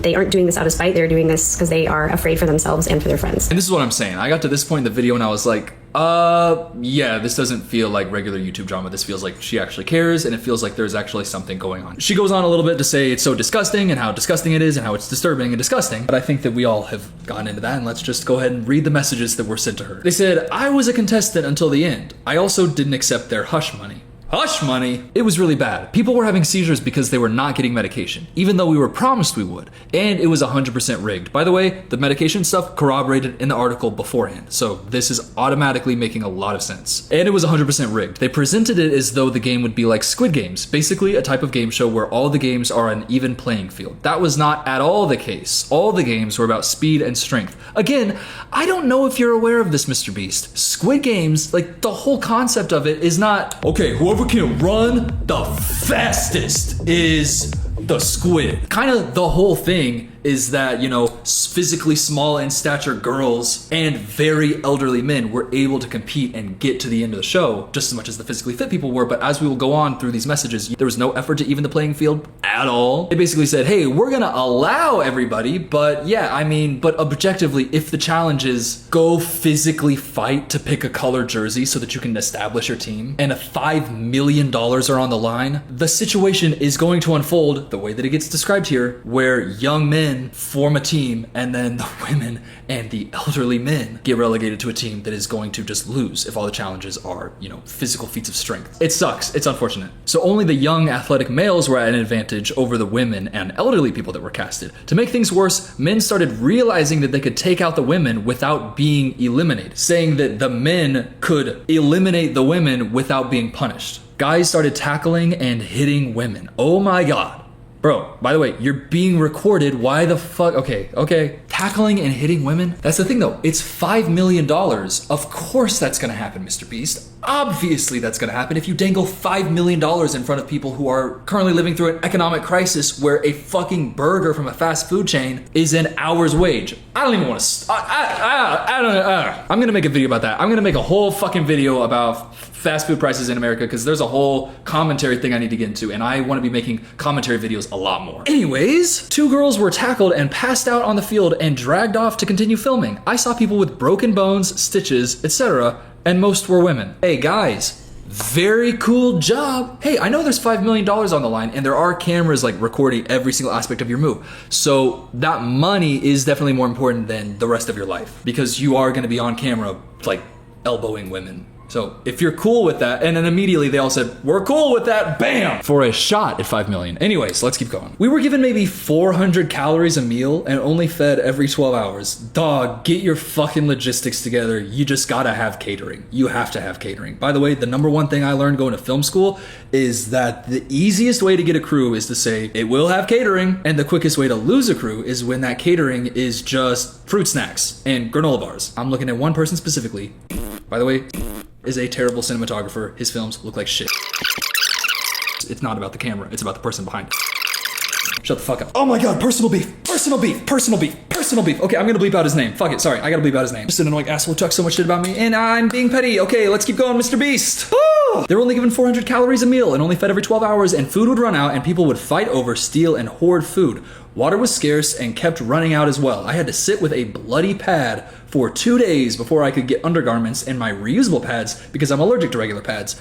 They aren't doing this out of spite. They're doing this because they are afraid for themselves and for their friends. And this is what I'm saying. I got to this point in the video and I was like, yeah, this doesn't feel like regular YouTube drama. This feels like she actually cares, and it feels like there's actually something going on. She goes on a little bit to say it's so disgusting and how disgusting it is and how it's disturbing and disgusting. But I think that we all have gotten into that, and let's just go ahead and read the messages that were sent to her. They said, I was a contestant until the end. I also didn't accept their hush money. Hush money? It was really bad. People were having seizures because they were not getting medication, even though we were promised we would. And it was 100% rigged. By the way, the medication stuff corroborated in the article beforehand, so this is automatically making a lot of sense. And it was 100% rigged. They presented it as though the game would be like Squid Games, basically a type of game show where all the games are an even playing field. That was not at all the case. All the games were about speed and strength. Again, I don't know if you're aware of this, Mr. Beast. Squid Games, like the whole concept of it is not, okay, whoever can run the fastest is the squid. Kind of the whole thing is that, you know, physically small in stature girls and very elderly men were able to compete and get to the end of the show just as much as the physically fit people were. But as we will go on through these messages, there was no effort to even the playing field at all. They basically said, hey, we're gonna allow everybody, but yeah, I mean, but objectively, if the challenge is go physically fight to pick a color jersey so that you can establish your team and $5 million are on the line, the situation is going to unfold the way that it gets described here, where young men form a team and then the women and the elderly men get relegated to a team that is going to just lose if all the challenges are, you know, physical feats of strength. It sucks. It's unfortunate. So only the young athletic males were at an advantage over the women and elderly people that were casted. To make things worse, men started realizing that they could take out the women without being eliminated, saying that the men could eliminate the women without being punished. Guys started tackling and hitting women. Oh my God. Bro, by the way, you're being recorded. Why the fuck? Okay. Tackling and hitting women? That's the thing though. It's $5 million. Of course that's gonna happen, Mr. Beast. Obviously that's gonna happen if you dangle $5 million in front of people who are currently living through an economic crisis where a fucking burger from a fast food chain is an hour's wage. I don't even wanna, I'm gonna make a video about that. I'm gonna make a whole fucking video about fast food prices in America because there's a whole commentary thing I need to get into, and I want to be making commentary videos a lot more. Anyways, 2 girls were tackled and passed out on the field and dragged off to continue filming. I saw people with broken bones, stitches, etc., and most were women. Hey guys, very cool job. Hey, I know there's $5 million on the line and there are cameras like recording every single aspect of your move. So that money is definitely more important than the rest of your life because you are going to be on camera like elbowing women. So if you're cool with that, and then immediately they all said, we're cool with that, bam, for a shot at 5 million. Anyways, let's keep going. We were given maybe 400 calories a meal and only fed every 12 hours. Dog, get your fucking logistics together. You just gotta have catering. You have to have catering. By the way, the number one thing I learned going to film school is that the easiest way to get a crew is to say, it will have catering, and the quickest way to lose a crew is when that catering is just fruit snacks and granola bars. I'm looking at one person specifically. By the way, is a terrible cinematographer. His films look like shit. It's not about the camera, it's about the person behind it. Shut the fuck up. Oh my god, personal beef. Okay, I'm gonna bleep out his name. Fuck it, sorry, I gotta bleep out his name. Just an annoying asshole who talks so much shit about me, and I'm being petty. Okay, let's keep going, Mr. Beast. They were only given 400 calories a meal and only fed every 12 hours, and food would run out and people would fight over, steal, and hoard food. Water was scarce and kept running out as well. I had to sit with a bloody pad for 2 days before I could get undergarments and my reusable pads because I'm allergic to regular pads.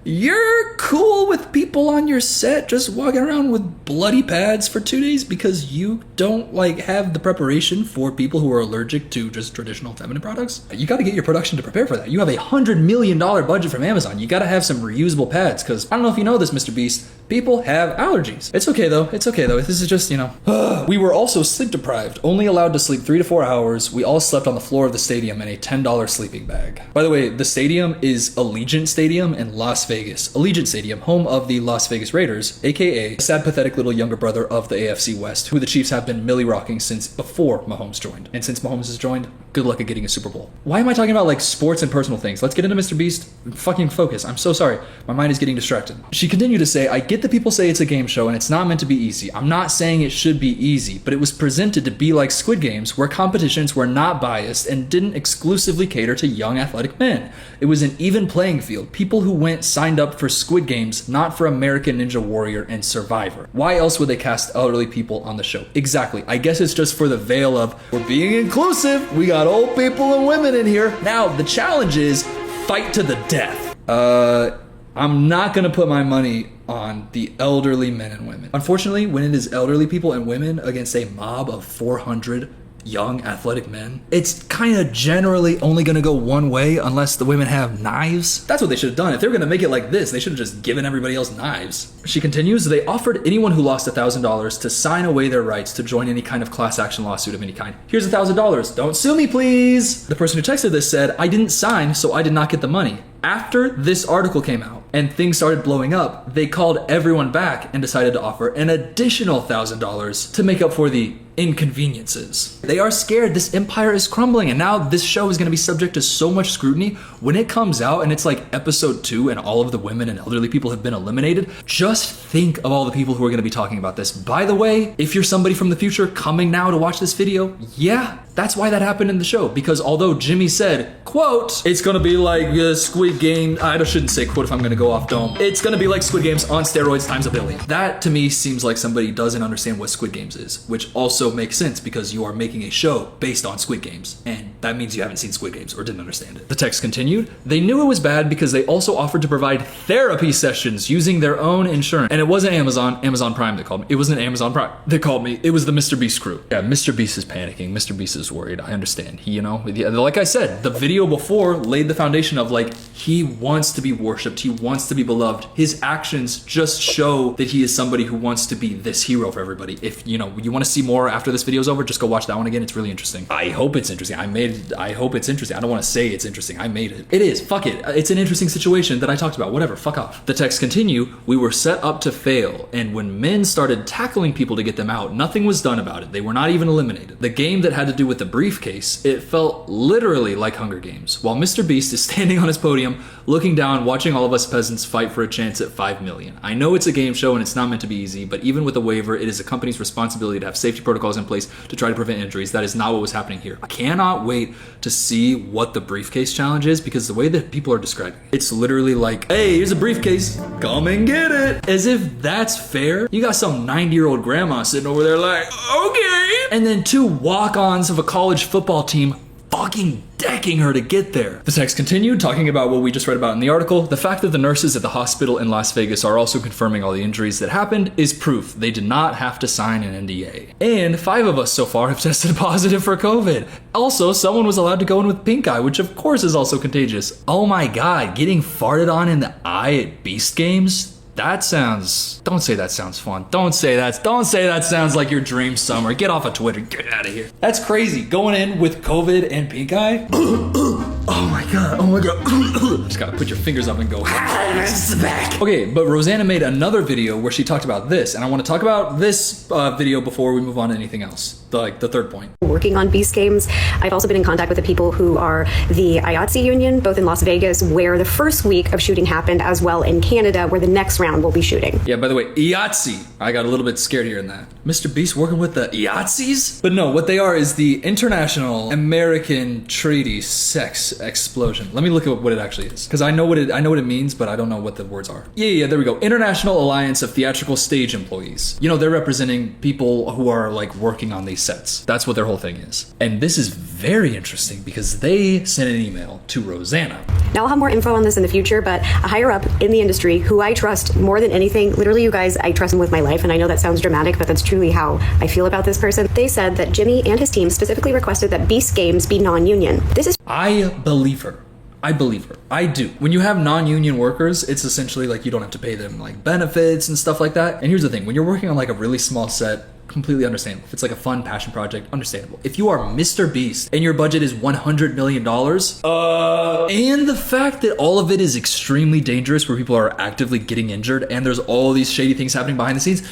You're cool with people on your set just walking around with bloody pads for 2 days because you don't like have the preparation for people who are allergic to just traditional feminine products? You gotta get your production to prepare for that. You have $100 million budget from Amazon. You gotta have some reusable pads because I don't know if you know this, Mr. Beast, people have allergies. It's okay though. This is just, you know. We were also sleep deprived, only allowed to sleep 3 to 4 hours. We all slept on the floor of the stadium in a $10 sleeping bag. By the way, the stadium is Allegiant Stadium in Las Vegas. Vegas, Allegiant Stadium, home of the Las Vegas Raiders, aka the sad, pathetic little younger brother of the AFC West, who the Chiefs have been millie rocking since before Mahomes joined. And since Mahomes has joined, good luck at getting a Super Bowl. Why am I talking about like sports and personal things? Let's get into Mr. Beast. Fucking focus. I'm so sorry. My mind is getting distracted. She continued to say, I get that people say it's a game show and it's not meant to be easy. I'm not saying it should be easy, but it was presented to be like Squid Games, where competitions were not biased and didn't exclusively cater to young athletic men. It was an even playing field. People who went signed up for Squid Games, not for American Ninja Warrior and Survivor. Why else would they cast elderly people on the show? Exactly. I guess it's just for the veil of, we're being inclusive. We got old people and women in here. Now, the challenge is fight to the death. I'm not gonna put my money on the elderly men and women. Unfortunately, when it is elderly people and women against a mob of 400 young athletic men, it's kind of generally only gonna go one way unless the women have knives. That's what they should have done. If they were gonna make it like this, they should have just given everybody else knives. She continues, they offered anyone who lost $1,000 to sign away their rights to join any kind of class action lawsuit of any kind. Here's $1,000. Don't sue me, please. The person who texted this said, I didn't sign, so I did not get the money. After this article came out and things started blowing up, they called everyone back and decided to offer an additional $1,000 to make up for the inconveniences. They are scared this empire is crumbling, and now this show is going to be subject to so much scrutiny. When it comes out and it's like episode 2 and all of the women and elderly people have been eliminated, just think of all the people who are going to be talking about this. By the way, if you're somebody from the future coming now to watch this video, yeah, that's why that happened in the show. Because although Jimmy said, quote, it's going to be like Squid Game, I shouldn't say quote if I'm going to go off dome. It's going to be like Squid Games on steroids times a billion. That to me seems like somebody doesn't understand what Squid Games is, which also makes sense because you are making a show based on Squid Games, and that means you haven't seen Squid Games or didn't understand it. The text continued, they knew it was bad because they also offered to provide therapy sessions using their own insurance. And it wasn't Amazon Prime that called me. It wasn't Amazon Prime that called me. It was the Mr. Beast crew. Yeah, Mr. Beast is panicking. Mr. Beast is worried. I understand. He, like I said, the video before laid the foundation of like, he wants to be worshipped. He wants to be beloved. His actions just show that he is somebody who wants to be this hero for everybody. If, you want to see more after this video's over, just go watch that one again. It's really interesting. I hope it's interesting. I hope it's interesting. I don't want to say it's interesting. I made it. It is. Fuck it. It's an interesting situation that I talked about. Whatever. Fuck off. The text continue. We were set up to fail. And when men started tackling people to get them out, nothing was done about it. They were not even eliminated. The game that had to do with the briefcase, it felt literally like Hunger Games. While Mr. Beast is standing on his podium, looking down, watching all of us peasants fight for a chance at 5 million. I know it's a game show and it's not meant to be easy, but even with a waiver, it is a company's responsibility to have safety protocols in place to try to prevent injuries. That is not what was happening here. I cannot wait to see what the briefcase challenge is, because the way that people are describing it, it's literally like, hey, here's a briefcase, come and get it. As if that's fair. You got some 90-year-old grandma sitting over there like, okay. And then 2 walk-ons of a college football team fucking decking her to get there. The text continued, talking about what we just read about in the article. The fact that the nurses at the hospital in Las Vegas are also confirming all the injuries that happened is proof they did not have to sign an NDA. And 5 of us so far have tested positive for COVID. Also, someone was allowed to go in with pink eye, which of course is also contagious. Oh my god, getting farted on in the eye at Beast Games? That sounds, don't say that sounds fun. Don't say that sounds like your dream summer. Get off of Twitter, get out of here. That's crazy, going in with COVID and pink eye. Oh my god. Just gotta put your fingers up and go, back. Okay, but Rosanna made another video where she talked about this, and I want to talk about this video before we move on to anything else. The third point. Working on Beast Games, I've also been in contact with the people who are the IATSE union, both in Las Vegas, where the first week of shooting happened, as well in Canada, where the next round will be shooting. Yeah, by the way, IATSE. I got a little bit scared hearing that. Mr. Beast working with the IATSEs? But no, what they are is the International American Treaty Sex Explosion. Let me look at what it actually is, because I know what it means, but I don't know what the words are. Yeah, there we go. International Alliance of Theatrical Stage Employees. They're representing people who are like working on these sets. That's what their whole thing is. And this is very interesting because they sent an email to Rosanna. Now I'll have more info on this in the future, but a higher up in the industry who I trust more than anything, literally you guys, I trust him with my life, and I know that sounds dramatic, but that's truly how I feel about this person. They said that Jimmy and his team specifically requested that Beast Games be non-union. I believe her. I do. When you have non-union workers, it's essentially like you don't have to pay them like benefits and stuff like that. And here's the thing, when you're working on like a really small set, completely understandable. If it's like a fun passion project, understandable. If you are Mr. Beast and your budget is $100 million, and the fact that all of it is extremely dangerous where people are actively getting injured and there's all these shady things happening behind the scenes,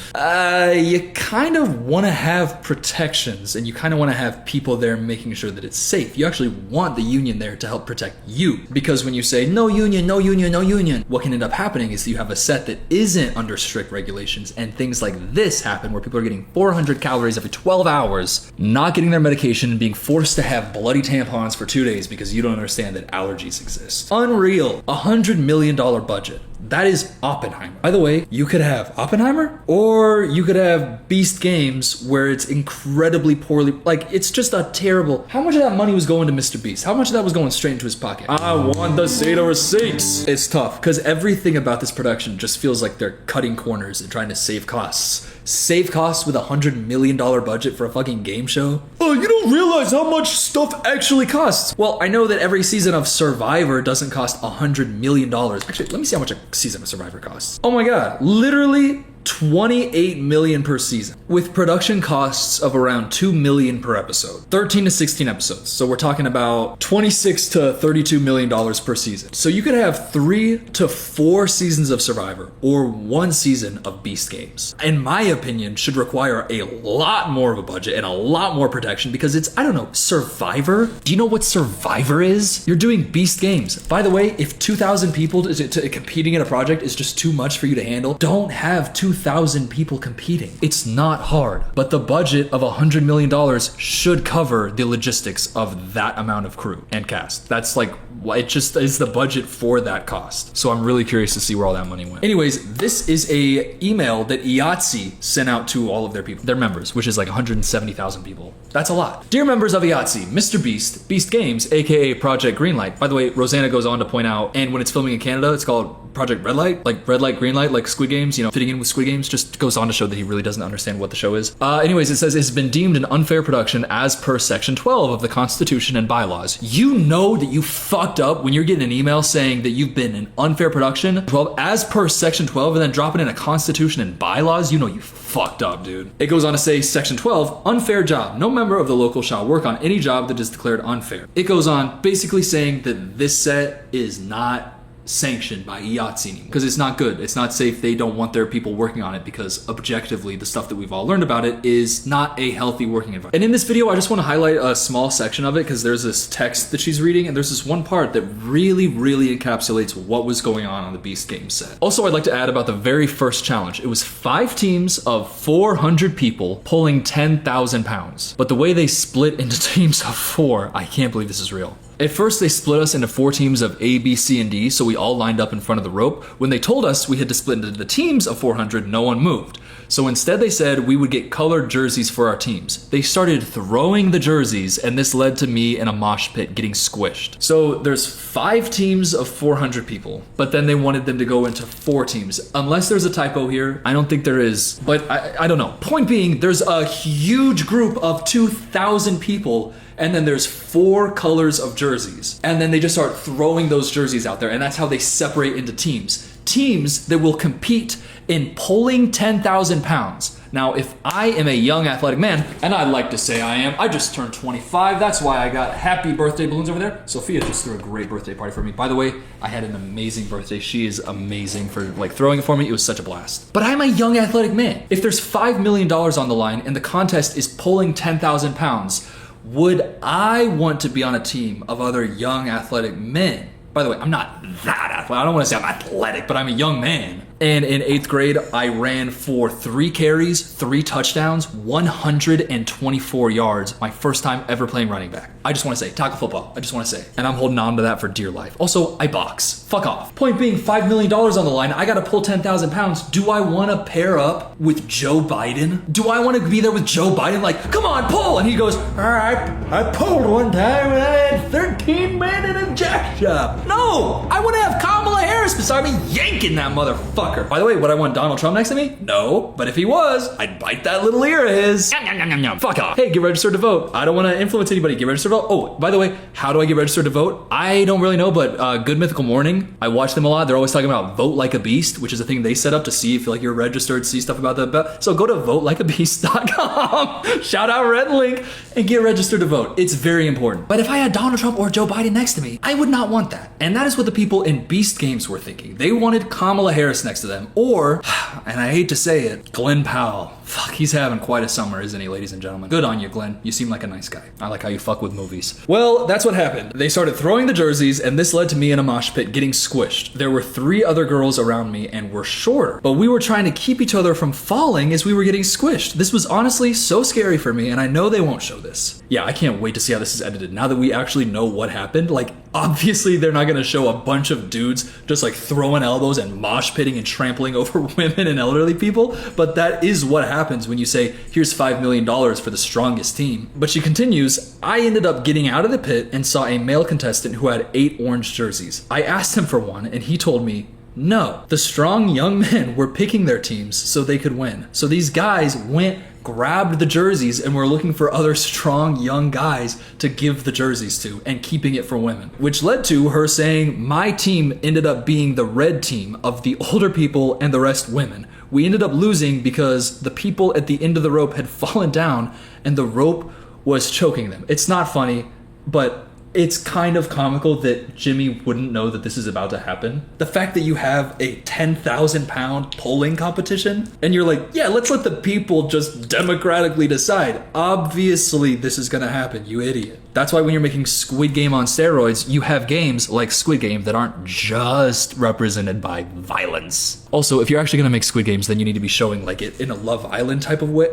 you kind of want to have protections and you kind of want to have people there making sure that it's safe. You actually want the union there to help protect you, because when you say no union, no union, no union, what can end up happening is that you have a set that isn't under strict regulations and things like this happen where people are getting 400 calories every 12 hours, not getting their medication, and being forced to have bloody tampons for 2 days because you don't understand that allergies exist. Unreal. $100 million budget. That is Oppenheimer. By the way, you could have Oppenheimer or you could have Beast Games where it's incredibly poorly, like it's just a terrible. How much of that money was going to Mr. Beast? How much of that was going straight into his pocket? I want to see the receipts. It's tough because everything about this production just feels like they're cutting corners and trying to save costs. Save costs with $100 million budget for a fucking game show? Oh, you don't realize how much stuff actually costs. Well, I know that every season of Survivor doesn't cost $100 million. Actually, let me see how much a season of Survivor costs. Oh my God, literally $28 million per season, with production costs of around $2 million per episode. 13 to 16 episodes. So we're talking about $26 to $32 million per season. So you could have 3 to 4 seasons of Survivor or 1 season of Beast Games. In my opinion, should require a lot more of a budget and a lot more protection because it's, I don't know, Survivor? Do you know what Survivor is? You're doing Beast Games. By the way, if 2,000 people competing in a project is just too much for you to handle, don't have 2,000 people competing. It's not hard, but the budget of $100 million should cover the logistics of that amount of crew and cast. That's like, it just is the budget for that cost. So I'm really curious to see where all that money went. Anyways, this is a email that IATSE sent out to all of their people, their members, which is like 170,000 people. That's a lot. Dear members of IATSE, Mr. Beast, Beast Games, aka Project Greenlight. By the way, Rosanna goes on to point out, and when it's filming in Canada, it's called Project Red Light, like red light, green light, like Squid Games, you know, fitting in with Squid Games, just goes on to show that he really doesn't understand what the show is. Anyways, it says it has been deemed an unfair production as per section 12 of the Constitution and bylaws. You know that you fucked up when you're getting an email saying that you've been an unfair production, 12 as per section 12, and then dropping in a Constitution and bylaws. You know you fucked up, dude. It goes on to say section 12, unfair job. No member of the local shall work on any job that is declared unfair. It goes on basically saying that this set is not sanctioned by IATSE anymore because it's not good, it's not safe. They don't want their people working on it because objectively the stuff that we've all learned about it is not a healthy working environment. And in this video I just want to highlight a small section of it because there's this text that she's reading and there's this one part that really encapsulates what was going on the Beast Games set. Also, I'd like to add about the very first challenge. It was 5 teams of 400 people pulling 10,000 pounds, but the way they split into teams of 4, I can't believe this is real. At first, they split us into 4 teams of A, B, C, and D, so we all lined up in front of the rope. When they told us we had to split into the teams of 400, no one moved. So instead they said we would get colored jerseys for our teams. They started throwing the jerseys, and this led to me in a mosh pit getting squished. So there's 5 teams of 400 people, but then they wanted them to go into 4 teams. Unless there's a typo here, I don't think there is, but I don't know. Point being, there's a huge group of 2,000 people, and then there's 4 colors of jerseys. And then they just start throwing those jerseys out there, and that's how they separate into teams. Teams that will compete in pulling 10,000 pounds. Now, if I am a young athletic man, and I'd like to say I am, I just turned 25, that's why I got happy birthday balloons over there. Sophia just threw a great birthday party for me. By the way, I had an amazing birthday. She is amazing for like throwing it for me. It was such a blast. But I'm a young athletic man. If there's $5 million on the line and the contest is pulling 10,000 pounds, would I want to be on a team of other young athletic men? By the way, I'm not that athletic. I don't want to say I'm athletic, but I'm a young man. And in 8th grade, I ran for 3 carries, 3 touchdowns, 124 yards. My first time ever playing running back. I just want to say, tackle football. I just want to say. And I'm holding on to that for dear life. Also, I box. Fuck off. Point being, $5 million on the line. I got to pull 10,000 pounds. Do I want to pair up with Joe Biden? Do I want to be there with Joe Biden? Like, come on, pull. And he goes, all right, I pulled one time and I had 13 men in a jack shop. No, I want to have Kamala Harris saw me yanking that motherfucker. By the way, would I want Donald Trump next to me? No, but if he was, I'd bite that little ear of his. Yum, yum, yum, yum, yum. Fuck off. Hey, get registered to vote. I don't want to influence anybody. Get registered to vote. Oh, by the way, how do I get registered to vote? I don't really know, but Good Mythical Morning, I watch them a lot. They're always talking about Vote Like a Beast, which is a thing they set up to see if like you're registered, see stuff about the. So go to votelikeabeast.com. Shout out Red Link and get registered to vote. It's very important. But if I had Donald Trump or Joe Biden next to me, I would not want that. And that is what the people in Beast Games were thinking. They wanted Kamala Harris next to them, or, and I hate to say it, Glenn Powell. Fuck, he's having quite a summer, isn't he, ladies and gentlemen? Good on you, Glenn. You seem like a nice guy. I like how you fuck with movies. Well, that's what happened. They started throwing the jerseys, and this led to me in a mosh pit getting squished. There were 3 other girls around me, and we're shorter, but we were trying to keep each other from falling as we were getting squished. This was honestly so scary for me, and I know they won't show this. Yeah, I can't wait to see how this is edited. Now that we actually know what happened, like, obviously they're not gonna show a bunch of dudes just like throwing elbows and mosh pitting and trampling over women and elderly people, but that is what happens when you say, here's $5 million for the strongest team. But she continues, I ended up getting out of the pit and saw a male contestant who had 8 orange jerseys. I asked him for one and he told me, no, the strong young men were picking their teams so they could win. So these guys went, grabbed the jerseys, and were looking for other strong young guys to give the jerseys to and keeping it for women. Which led to her saying, my team ended up being the red team of the older people and the rest women. We ended up losing because the people at the end of the rope had fallen down and the rope was choking them. It's not funny, but it's kind of comical that Jimmy wouldn't know that this is about to happen. The fact that you have a 10,000 pound pulling competition and you're like, yeah, let's let the people just democratically decide. Obviously this is gonna happen, you idiot. That's why when you're making Squid Game on steroids, you have games like Squid Game that aren't just represented by violence. Also, if you're actually gonna make Squid Games, then you need to be showing like it in a Love Island type of way.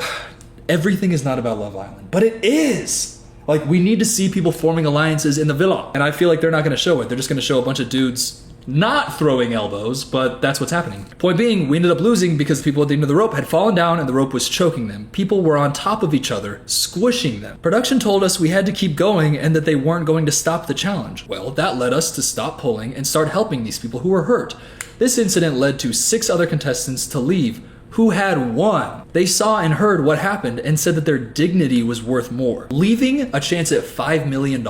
Everything is not about Love Island, but it is. Like, we need to see people forming alliances in the villa. And I feel like they're not going to show it. They're just going to show a bunch of dudes not throwing elbows, but that's what's happening. Point being, we ended up losing because people at the end of the rope had fallen down and the rope was choking them. People were on top of each other, squishing them. Production told us we had to keep going and that they weren't going to stop the challenge. Well, that led us to stop pulling and start helping these people who were hurt. This incident led to 6 other contestants to leave who had won. They saw and heard what happened and said that their dignity was worth more. Leaving a chance at $5 million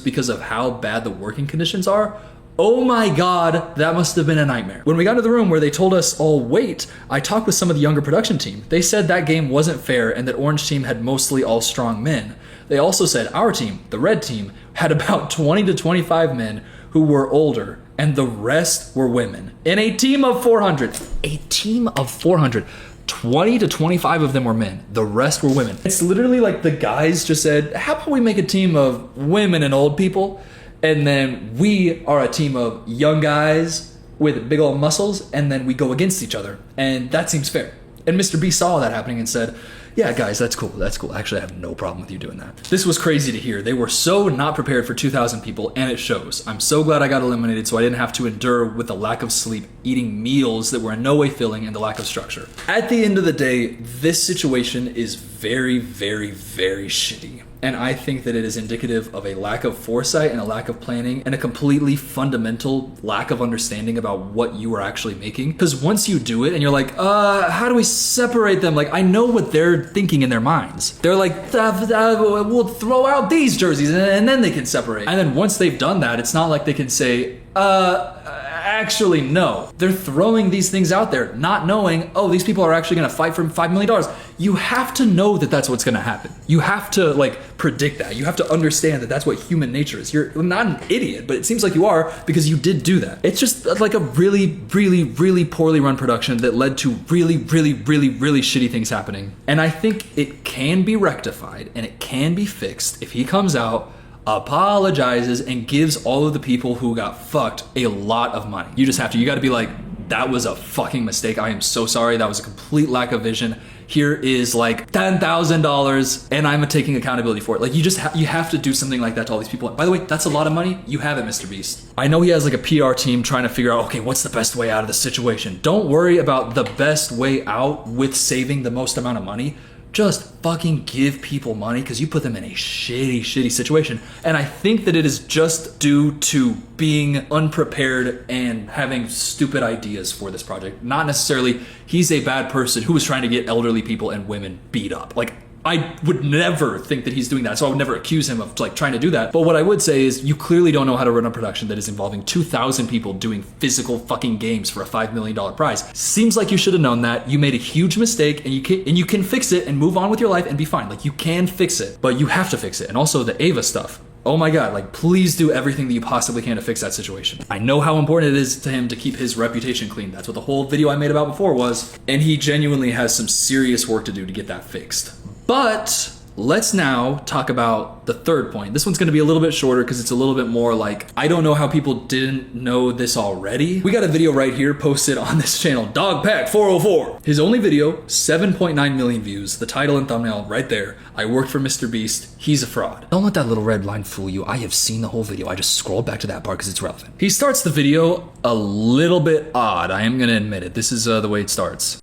because of how bad the working conditions are? Oh my God, that must have been a nightmare. When we got to the room where they told us all wait, I talked with some of the younger production team. They said that game wasn't fair and that Orange Team had mostly all strong men. They also said our team, the Red Team, had about 20 to 25 men who were older, and the rest were women. In a team of 400. A team of 400. 20 to 25 of them were men. The rest were women. It's literally like the guys just said, how about we make a team of women and old people? And then we are a team of young guys with big old muscles, and then we go against each other. And that seems fair. And Mr. B saw that happening and said, yeah, guys, that's cool. That's cool. Actually, I have no problem with you doing that. This was crazy to hear. They were so not prepared for 2,000 people, and it shows. I'm so glad I got eliminated so I didn't have to endure with the lack of sleep, eating meals that were in no way filling, and the lack of structure. At the end of the day, this situation is very, very, very shitty. And I think that it is indicative of a lack of foresight and a lack of planning and a completely fundamental lack of understanding about what you are actually making. Because once you do it and you're like, how do we separate them? Like, I know what they're thinking in their minds. They're like, we'll throw out these jerseys and then they can separate. And then once they've done that, it's not like they can say, actually, no. They're throwing these things out there, not knowing, oh, these people are actually gonna fight for $5 million. You have to know that that's what's gonna happen. You have to, like, predict that. You have to understand that that's what human nature is. You're not an idiot, but it seems like you are because you did do that. It's just like a really, really, really poorly run production that led to really, really, really, really shitty things happening. And I think it can be rectified and it can be fixed if he comes out, apologizes, and gives all of the people who got fucked a lot of money. You gotta be like, that was a fucking mistake. I am so sorry. That was a complete lack of vision. Here is like $10,000 and I'm taking accountability for it. Like, you have to do something like that to all these people. By the way, that's a lot of money. You have it, Mr. Beast. I know he has like a PR team trying to figure out, okay, what's the best way out of the situation? Don't worry about the best way out with saving the most amount of money. just fucking give people money because you put them in a shitty situation. And I think that it is just due to being unprepared and having stupid ideas for this project. Not necessarily he's a bad person who was trying to get elderly people and women beat up. Like, I would never think that he's doing that, so I would never accuse him of like trying to do that. But what I would say is you clearly don't know how to run a production that is involving 2,000 people doing physical fucking games for a $5 million prize. Seems like you should have known that. You made a huge mistake, and you can fix it and move on with your life and be fine. Like, you can fix it, but you have to fix it. And also the Ava stuff. Oh my God, like, please do everything that you possibly can to fix that situation. I know how important it is to him to keep his reputation clean. That's what the whole video I made about before was. And he genuinely has some serious work to do to get that fixed. But let's now talk about the third point. This one's gonna be a little bit shorter because it's a little bit more like, I don't know how people didn't know this already. We got a video right here posted on this channel, Dogpack404. His only video, 7.9 million views. The title and thumbnail right there. I worked for Mr. Beast. He's a fraud. Don't let that little red line fool you. I have seen the whole video. I just scrolled back to that part because it's relevant. He starts the video a little bit odd. I am gonna admit it. This is the way it starts.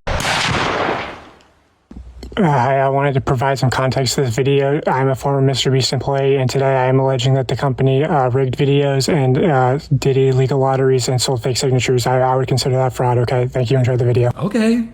I wanted to provide some context to this video. I'm a former Mr. Beast employee, and today I am alleging that the company rigged videos and did illegal lotteries and sold fake signatures. I would consider that fraud. Okay, thank you. Enjoy the video. Okay.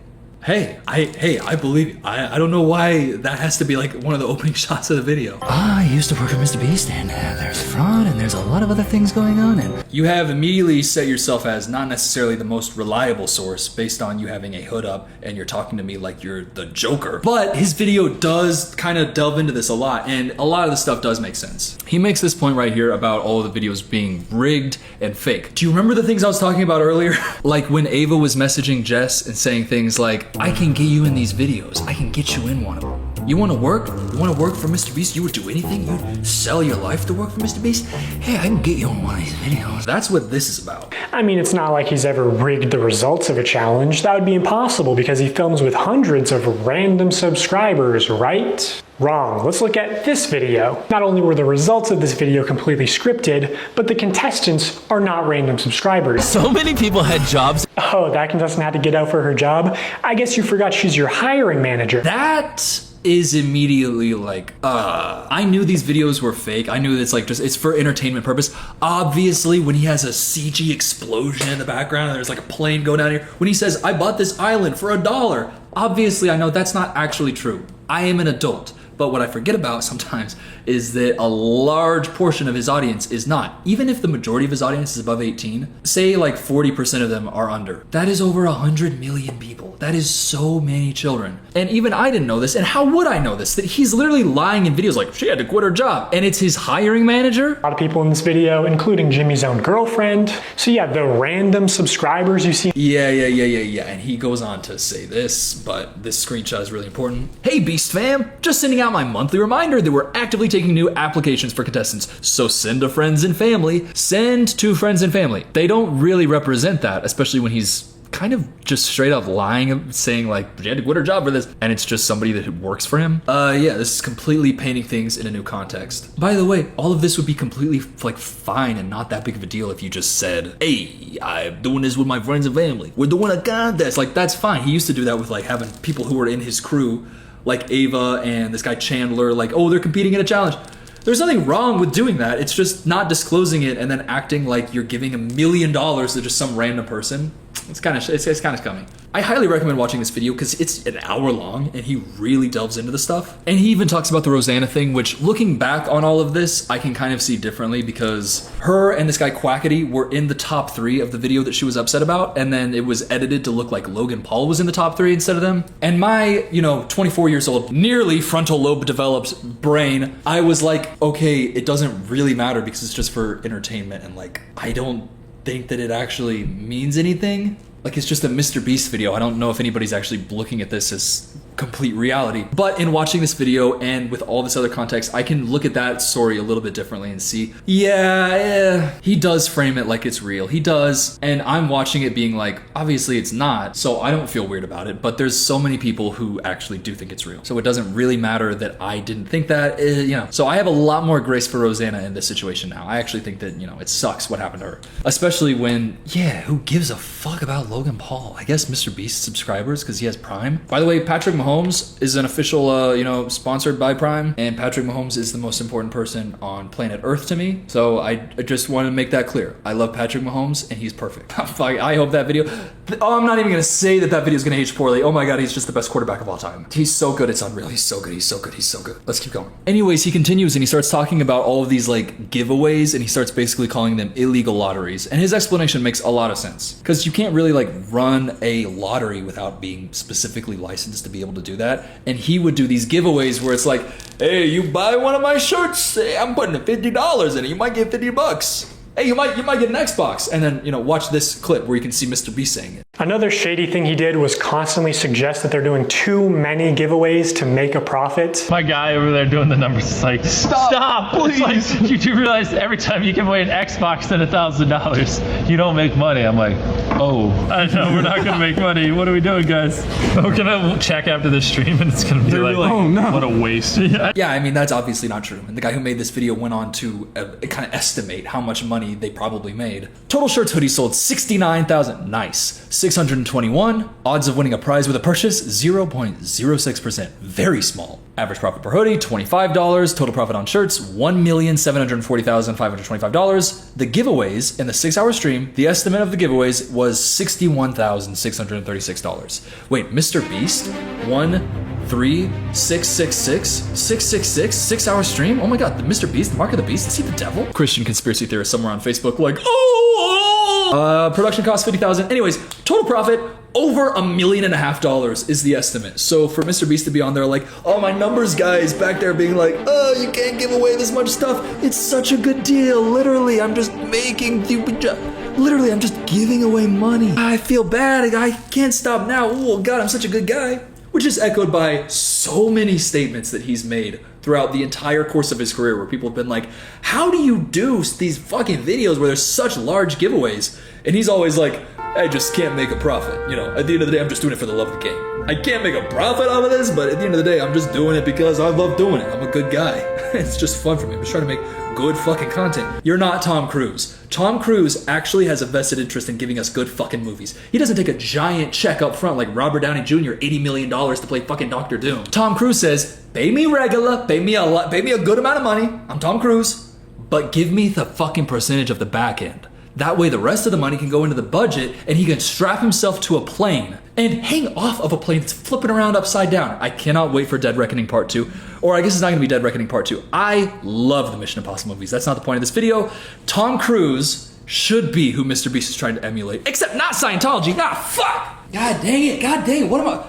Hey, I believe you. I don't know why that has to be like one of the opening shots of the video. I used to work for Mr. Beast, and there's fraud, and there's a lot of other things going on, and You have immediately set yourself as not necessarily the most reliable source based on you having a hood up and you're talking to me like you're the Joker. But his video does kind of delve into this a lot, and a lot of the stuff does make sense. He makes this point right here about all of the videos being rigged and fake. Do you remember the things I was talking about earlier? Like when Ava was messaging Jess and saying things like, I can get you in these videos. I can get you in one of them. You want to work? You want to work for Mr. Beast? You would do anything? You'd sell your life to work for Mr. Beast? Hey, I can get you in one of these videos. That's what this is about. I mean, it's not like he's ever rigged the results of a challenge. That would be impossible because he films with hundreds of random subscribers, right? Wrong. Let's look at this video. Not only were the results of this video completely scripted, but the contestants are not random subscribers. so many people had jobs. Oh, that contestant had to get out for her job? I guess you forgot she's your hiring manager. That is immediately like, I knew these videos were fake. I knew it's like just, it's for entertainment purpose. Obviously, when he has a CG explosion in the background and there's like a plane going down here, when he says, I bought this island for $1, obviously I know that's not actually true. I am an adult. But what I forget about sometimes is that a large portion of his audience is not. Even if the majority of his audience is above 18, say like 40% of them are under. That is over 100 million people. That is so many children. And even I didn't know this, and how would I know this? That he's literally lying in videos like, she had to quit her job, and it's his hiring manager? A lot of people in this video, including Jimmy's own girlfriend. So yeah, the random subscribers you see. Yeah. And he goes on to say this, but this screenshot is really important. Hey Beast fam, just sending out my monthly reminder that we're actively taking new applications for contestants. So send to friends and family. Send to friends and family. They don't really represent that, especially when he's kind of just straight up lying, saying like, she had to quit her job for this, and it's just somebody that works for him. Yeah, this is completely painting things in a new context. By the way, all of this would be completely like fine and not that big of a deal if you just said, hey, I'm doing this with my friends and family. We're doing a contest. Like, that's fine. He used to do that with like having people who were in his crew, like Ava and this guy Chandler, like, oh, they're competing in a challenge. There's nothing wrong with doing that. It's just not disclosing it and then acting like you're giving $1 million to just some random person. It's kind of scummy. I highly recommend watching this video because it's an hour long and he really delves into the stuff. And he even talks about the Rosanna thing, which looking back on all of this, I can kind of see differently because her and this guy Quackity were in the top 3 of the video that she was upset about. And then it was edited to look like Logan Paul was in the top 3 instead of them. And my, 24 years old, nearly frontal lobe developed brain, I was like, okay, it doesn't really matter because it's just for entertainment. And like, I don't think that it actually means anything. Like, it's just a Mr. Beast video. I don't know if anybody's actually looking at this as complete reality. But in watching this video and with all this other context, I can look at that story a little bit differently and see, yeah, he does frame it like it's real. He does. And I'm watching it being like, obviously it's not. So I don't feel weird about it. But there's so many people who actually do think it's real. So it doesn't really matter that I didn't think that, So I have a lot more grace for Rosanna in this situation now. I actually think that, it sucks what happened to her. Especially when, who gives a fuck about about Logan Paul? I guess Mr. Beast subscribers because he has Prime. By the way, Patrick Mahomes is an official, sponsored by Prime, and Patrick Mahomes is the most important person on planet Earth to me. So I just want to make that clear. I love Patrick Mahomes, and he's perfect. I hope that video. Oh, I'm not even gonna say that video is gonna age poorly. Oh my god, he's just the best quarterback of all time. He's so good, it's unreal. He's so good. He's so good. He's so good. Let's keep going. Anyways, he continues and he starts talking about all of these like giveaways, and he starts basically calling them illegal lotteries. And his explanation makes a lot of sense because you can't really like run a lottery without being specifically licensed to be able to do that. And he would do these giveaways where it's like, hey, you buy one of my shirts, hey, I'm putting $50 in it. You might get $50. Hey, you might get an Xbox. And then, watch this clip where you can see Mr. Beast saying it. Another shady thing he did was constantly suggest that they're doing too many giveaways to make a profit. My guy over there doing the numbers is like, stop, please. It's like, you do realize that every time you give away an Xbox and $1,000, you don't make money. I'm like, oh, I know we're not gonna make money. What are we doing, guys? We're gonna check after this stream and it's gonna be like, oh no, what a waste. Yeah, I mean, that's obviously not true. And the guy who made this video went on to kind of estimate how much money they probably made. Total shirts, hoodies sold 69,000. Nice. 621. Odds of winning a prize with a purchase, 0.06%. Very small. Average profit per hoodie, $25. Total profit on shirts, $1,740,525. The giveaways in the 6-hour stream, the estimate of the giveaways was $61,636. Wait, Mr. Beast? 666 6-hour stream? Oh my god, the Mr. Beast, the Mark of the Beast, is he the devil? Christian conspiracy theorist somewhere on Facebook like, production cost $50,000. Anyways, total profit over $1.5 million is the estimate. So for Mr. Beast to be on there like, oh, my numbers guys back there being like, oh, you can't give away this much stuff. It's such a good deal. Literally, I'm just giving away money. I feel bad. I can't stop now. Oh god, I'm such a good guy. Which is echoed by so many statements that he's made throughout the entire course of his career where people have been like, how do you do these fucking videos where there's such large giveaways? And he's always like, I just can't make a profit. At the end of the day, I'm just doing it for the love of the game. I can't make a profit off of this, but at the end of the day, I'm just doing it because I love doing it. I'm a good guy. It's just fun for me. I'm just trying to make good fucking content. You're not Tom Cruise. Tom Cruise actually has a vested interest in giving us good fucking movies. He doesn't take a giant check up front like Robert Downey Jr. $80 million to play fucking Dr. Doom. Tom Cruise says, pay me regular, pay me a good amount of money. I'm Tom Cruise, but give me the fucking percentage of the back end. That way the rest of the money can go into the budget and he can strap himself to a plane and hang off of a plane that's flipping around upside down. I cannot wait for Dead Reckoning Part 2. Or I guess it's not gonna be Dead Reckoning Part 2. I love the Mission Impossible movies. That's not the point of this video. Tom Cruise should be who Mr. Beast is trying to emulate. Except not Scientology. Nah, fuck! God dang it, what am I?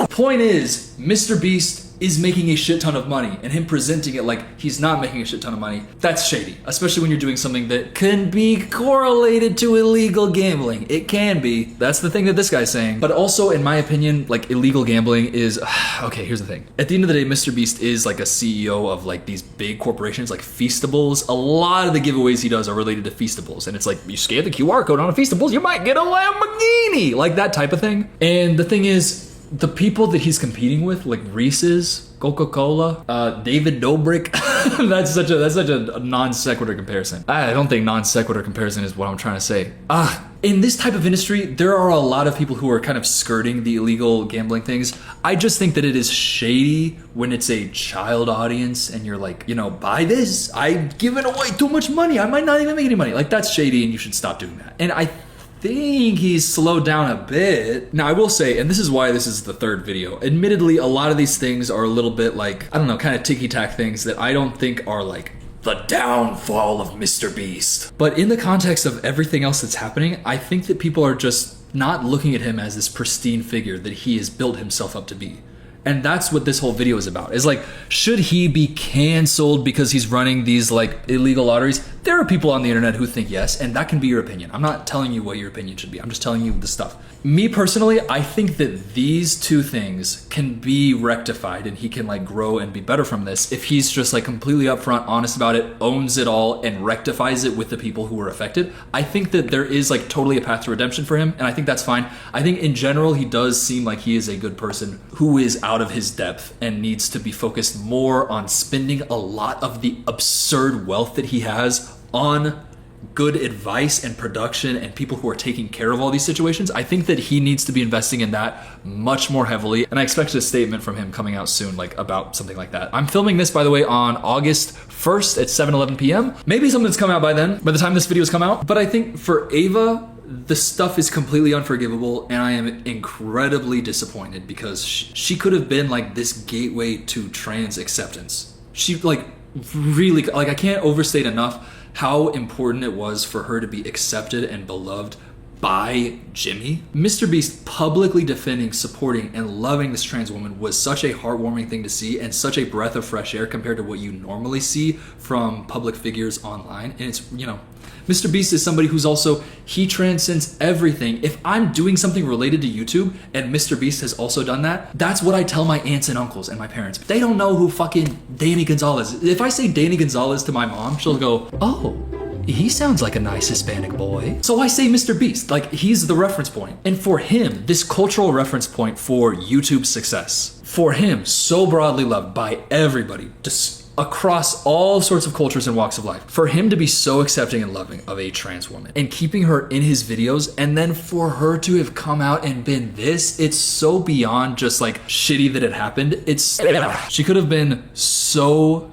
Point is, Mr. Beast is making a shit ton of money, and him presenting it like he's not making a shit ton of money, that's shady. Especially when you're doing something that can be correlated to illegal gambling. It can be. That's the thing that this guy's saying. But also, in my opinion, like illegal gambling is, okay, here's the thing. At the end of the day, Mr. Beast is like a CEO of like these big corporations like Feastables. A lot of the giveaways he does are related to Feastables. And it's like, you scan the QR code on a Feastables, you might get a Lamborghini, like that type of thing. And the thing is, the people that he's competing with, like Reese's, Coca-Cola, David Dobrik, that's such a non sequitur comparison. I don't think non sequitur comparison is what I'm trying to say. In this type of industry, there are a lot of people who are kind of skirting the illegal gambling things. I just think that it is shady when it's a child audience and you're like, buy this. I'm giving away too much money. I might not even make any money. Like, that's shady and you should stop doing that. And I think he's slowed down a bit. Now I will say, and this is why this is the third video, admittedly a lot of these things are a little bit like, I don't know, kind of ticky-tack things that I don't think are like the downfall of Mr. Beast. But in the context of everything else that's happening, I think that people are just not looking at him as this pristine figure that he has built himself up to be. And that's what this whole video is about. Is like, should he be canceled because he's running these like illegal lotteries? There are people on the internet who think yes, and that can be your opinion. I'm not telling you what your opinion should be. I'm just telling you the stuff. Me personally, I think that these two things can be rectified and he can like grow and be better from this if he's just like completely upfront, honest about it, owns it all, and rectifies it with the people who were affected. I think that there is like totally a path to redemption for him, and I think that's fine. I think in general, he does seem like he is a good person who is out of his depth and needs to be focused more on spending a lot of the absurd wealth that he has on good advice and production and people who are taking care of all these situations, I think that he needs to be investing in that much more heavily. And I expect a statement from him coming out soon, like about something like that. I'm filming this, by the way, on August 1st at 7:11 p.m. Maybe something's come out by then, by the time this video's come out. But I think for Ava, the stuff is completely unforgivable, and I am incredibly disappointed because she could have been like this gateway to trans acceptance. She like really, like, I can't overstate enough how important it was for her to be accepted and beloved by Jimmy. Mr. Beast publicly defending, supporting, and loving this trans woman was such a heartwarming thing to see and such a breath of fresh air compared to what you normally see from public figures online. And it's, you know, Mr. Beast is somebody who's also, he transcends everything. If I'm doing something related to YouTube and Mr. Beast has also done that, that's what I tell my aunts and uncles and my parents. They don't know who fucking Danny Gonzalez is. If I say Danny Gonzalez to my mom, she'll go, oh, he sounds like a nice Hispanic boy. So I say Mr. Beast, like he's the reference point. And for him, this cultural reference point for YouTube's success, for him, so broadly loved by everybody, just across all sorts of cultures and walks of life, for him to be so accepting and loving of a trans woman and keeping her in his videos, and then for her to have come out and been this, it's so beyond just like shitty that it happened. It's, she could have been so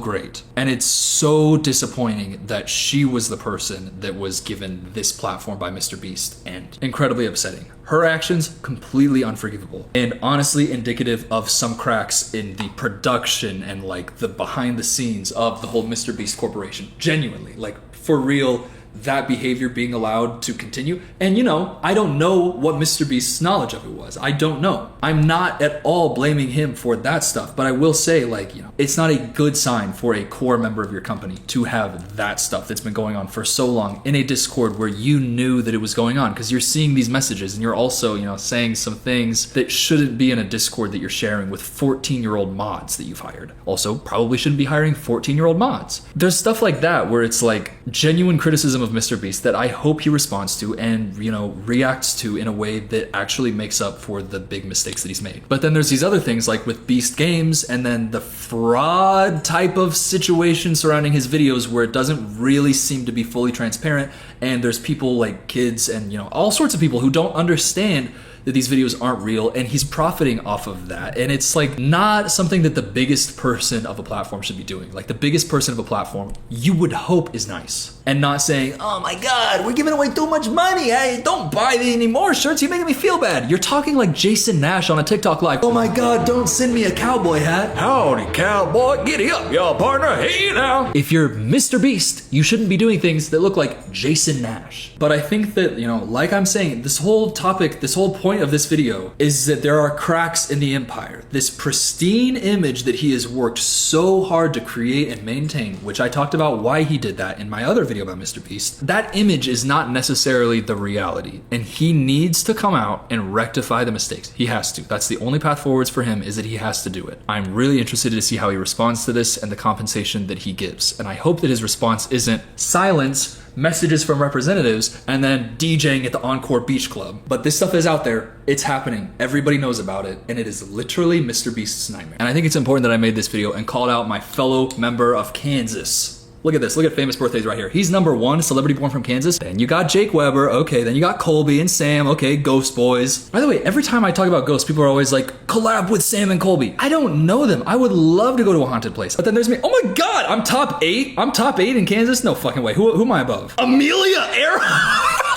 great. And it's so disappointing that she was the person that was given this platform by Mr. Beast, and incredibly upsetting. Her actions, completely unforgivable, and honestly indicative of some cracks in the production and like the behind the scenes of the whole Mr. Beast Corporation. Genuinely, like for real, that behavior being allowed to continue. And you know, I don't know what Mr. Beast's knowledge of it was. I don't know. I'm not at all blaming him for that stuff, but I will say, like, you know, it's not a good sign for a core member of your company to have that stuff that's been going on for so long in a Discord where you knew that it was going on, because you're seeing these messages and you're also, you know, saying some things that shouldn't be in a Discord that you're sharing with 14-year-old mods that you've hired. Also, probably shouldn't be hiring 14-year-old mods. There's stuff like that where it's like genuine criticism of Mr. Beast that I hope he responds to and, you know, reacts to in a way that actually makes up for the big mistakes that he's made. But then there's these other things like with Beast Games and then the fraud type of situation surrounding his videos where it doesn't really seem to be fully transparent, and there's people like kids and, you know, all sorts of people who don't understand that these videos aren't real, and he's profiting off of that. And it's like not something that the biggest person of a platform should be doing. Like the biggest person of a platform, you would hope is nice and not saying, oh my God, we're giving away too much money. Hey, don't buy any more shirts. You're making me feel bad. You're talking like Jason Nash on a TikTok live. Oh my God, don't send me a cowboy hat. Howdy, cowboy. Giddy up, y'all partner. Hey now. If you're Mr. Beast, you shouldn't be doing things that look like Jason Nash. But I think that, you know, like I'm saying, this whole topic, this whole point of this video is that there are cracks in the empire. This pristine image that he has worked so hard to create and maintain, which I talked about why he did that in my other video about Mr. Beast, that image is not necessarily the reality, and he needs to come out and rectify the mistakes. He has to. That's the only path forwards for him, is that he has to do it. I'm really interested to see how he responds to this and the compensation that he gives, and I hope that his response isn't silence, messages from representatives, and then DJing at the Encore Beach Club. But this stuff is out there, it's happening, everybody knows about it, and it is literally Mr. Beast's nightmare. And I think it's important that I made this video and called out my fellow member of Kansas. Look at this, look at famous birthdays right here. He's #1, celebrity born from Kansas. Then you got Jake Weber, okay, then you got Colby and Sam, okay, Ghost Boys. By the way, every time I talk about ghosts, people are always like, collab with Sam and Colby. I don't know them. I would love to go to a haunted place. But then there's me, oh my God, I'm top 8? I'm top 8 in Kansas? No fucking way, who am I above? Amelia Earhart!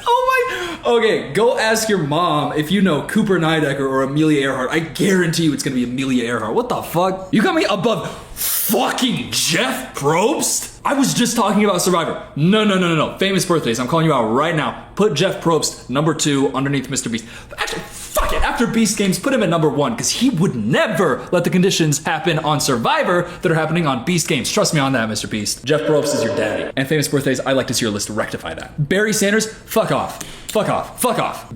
Oh my, okay, go ask your mom if you know Cooper Nidecker or Amelia Earhart. I guarantee you it's gonna be Amelia Earhart. What the fuck? You got me above fucking Jeff Probst? I was just talking about Survivor. No. Famous birthdays, I'm calling you out right now. Put Jeff Probst #2 underneath Mr. Beast. Actually, fuck it. After Beast Games, put him at #1, because he would never let the conditions happen on Survivor that are happening on Beast Games. Trust me on that, Mr. Beast. Jeff Probst is your daddy. And famous birthdays, I'd like to see your list rectify that. Barry Sanders, fuck off. Fuck off. Fuck off.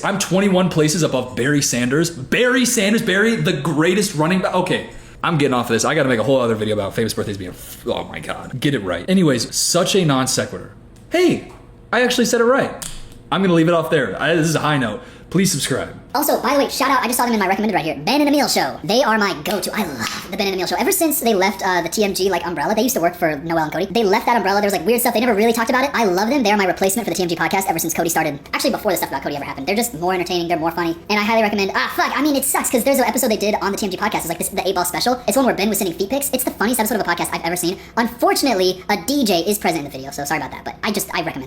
I'm 21 places above Barry Sanders. Barry, the greatest running back. Okay. I'm getting off of this. I gotta make a whole other video about famous birthdays being, oh my God, get it right. Anyways, such a non sequitur. Hey, I actually said it right. I'm gonna leave it off there. This is a high note. Please subscribe. Also, by the way, shout out, I just saw them in my recommended right here. Ben and Emil Show. They are my go-to. I love the Ben and Emil Show. Ever since they left the TMG like umbrella, they used to work for Noel and Cody. They left that umbrella. There was like weird stuff. They never really talked about it. I love them. They're my replacement for the TMG podcast ever since Cody started. Actually, before the stuff about Cody ever happened. They're just more entertaining. They're more funny. And I highly recommend. It sucks because there's an episode they did on the TMG podcast. It's like the 8 Ball special. It's one where Ben was sending feet pics. It's the funniest episode of a podcast I've ever seen. Unfortunately, a DJ is present in the video, so sorry about that. But I recommend them.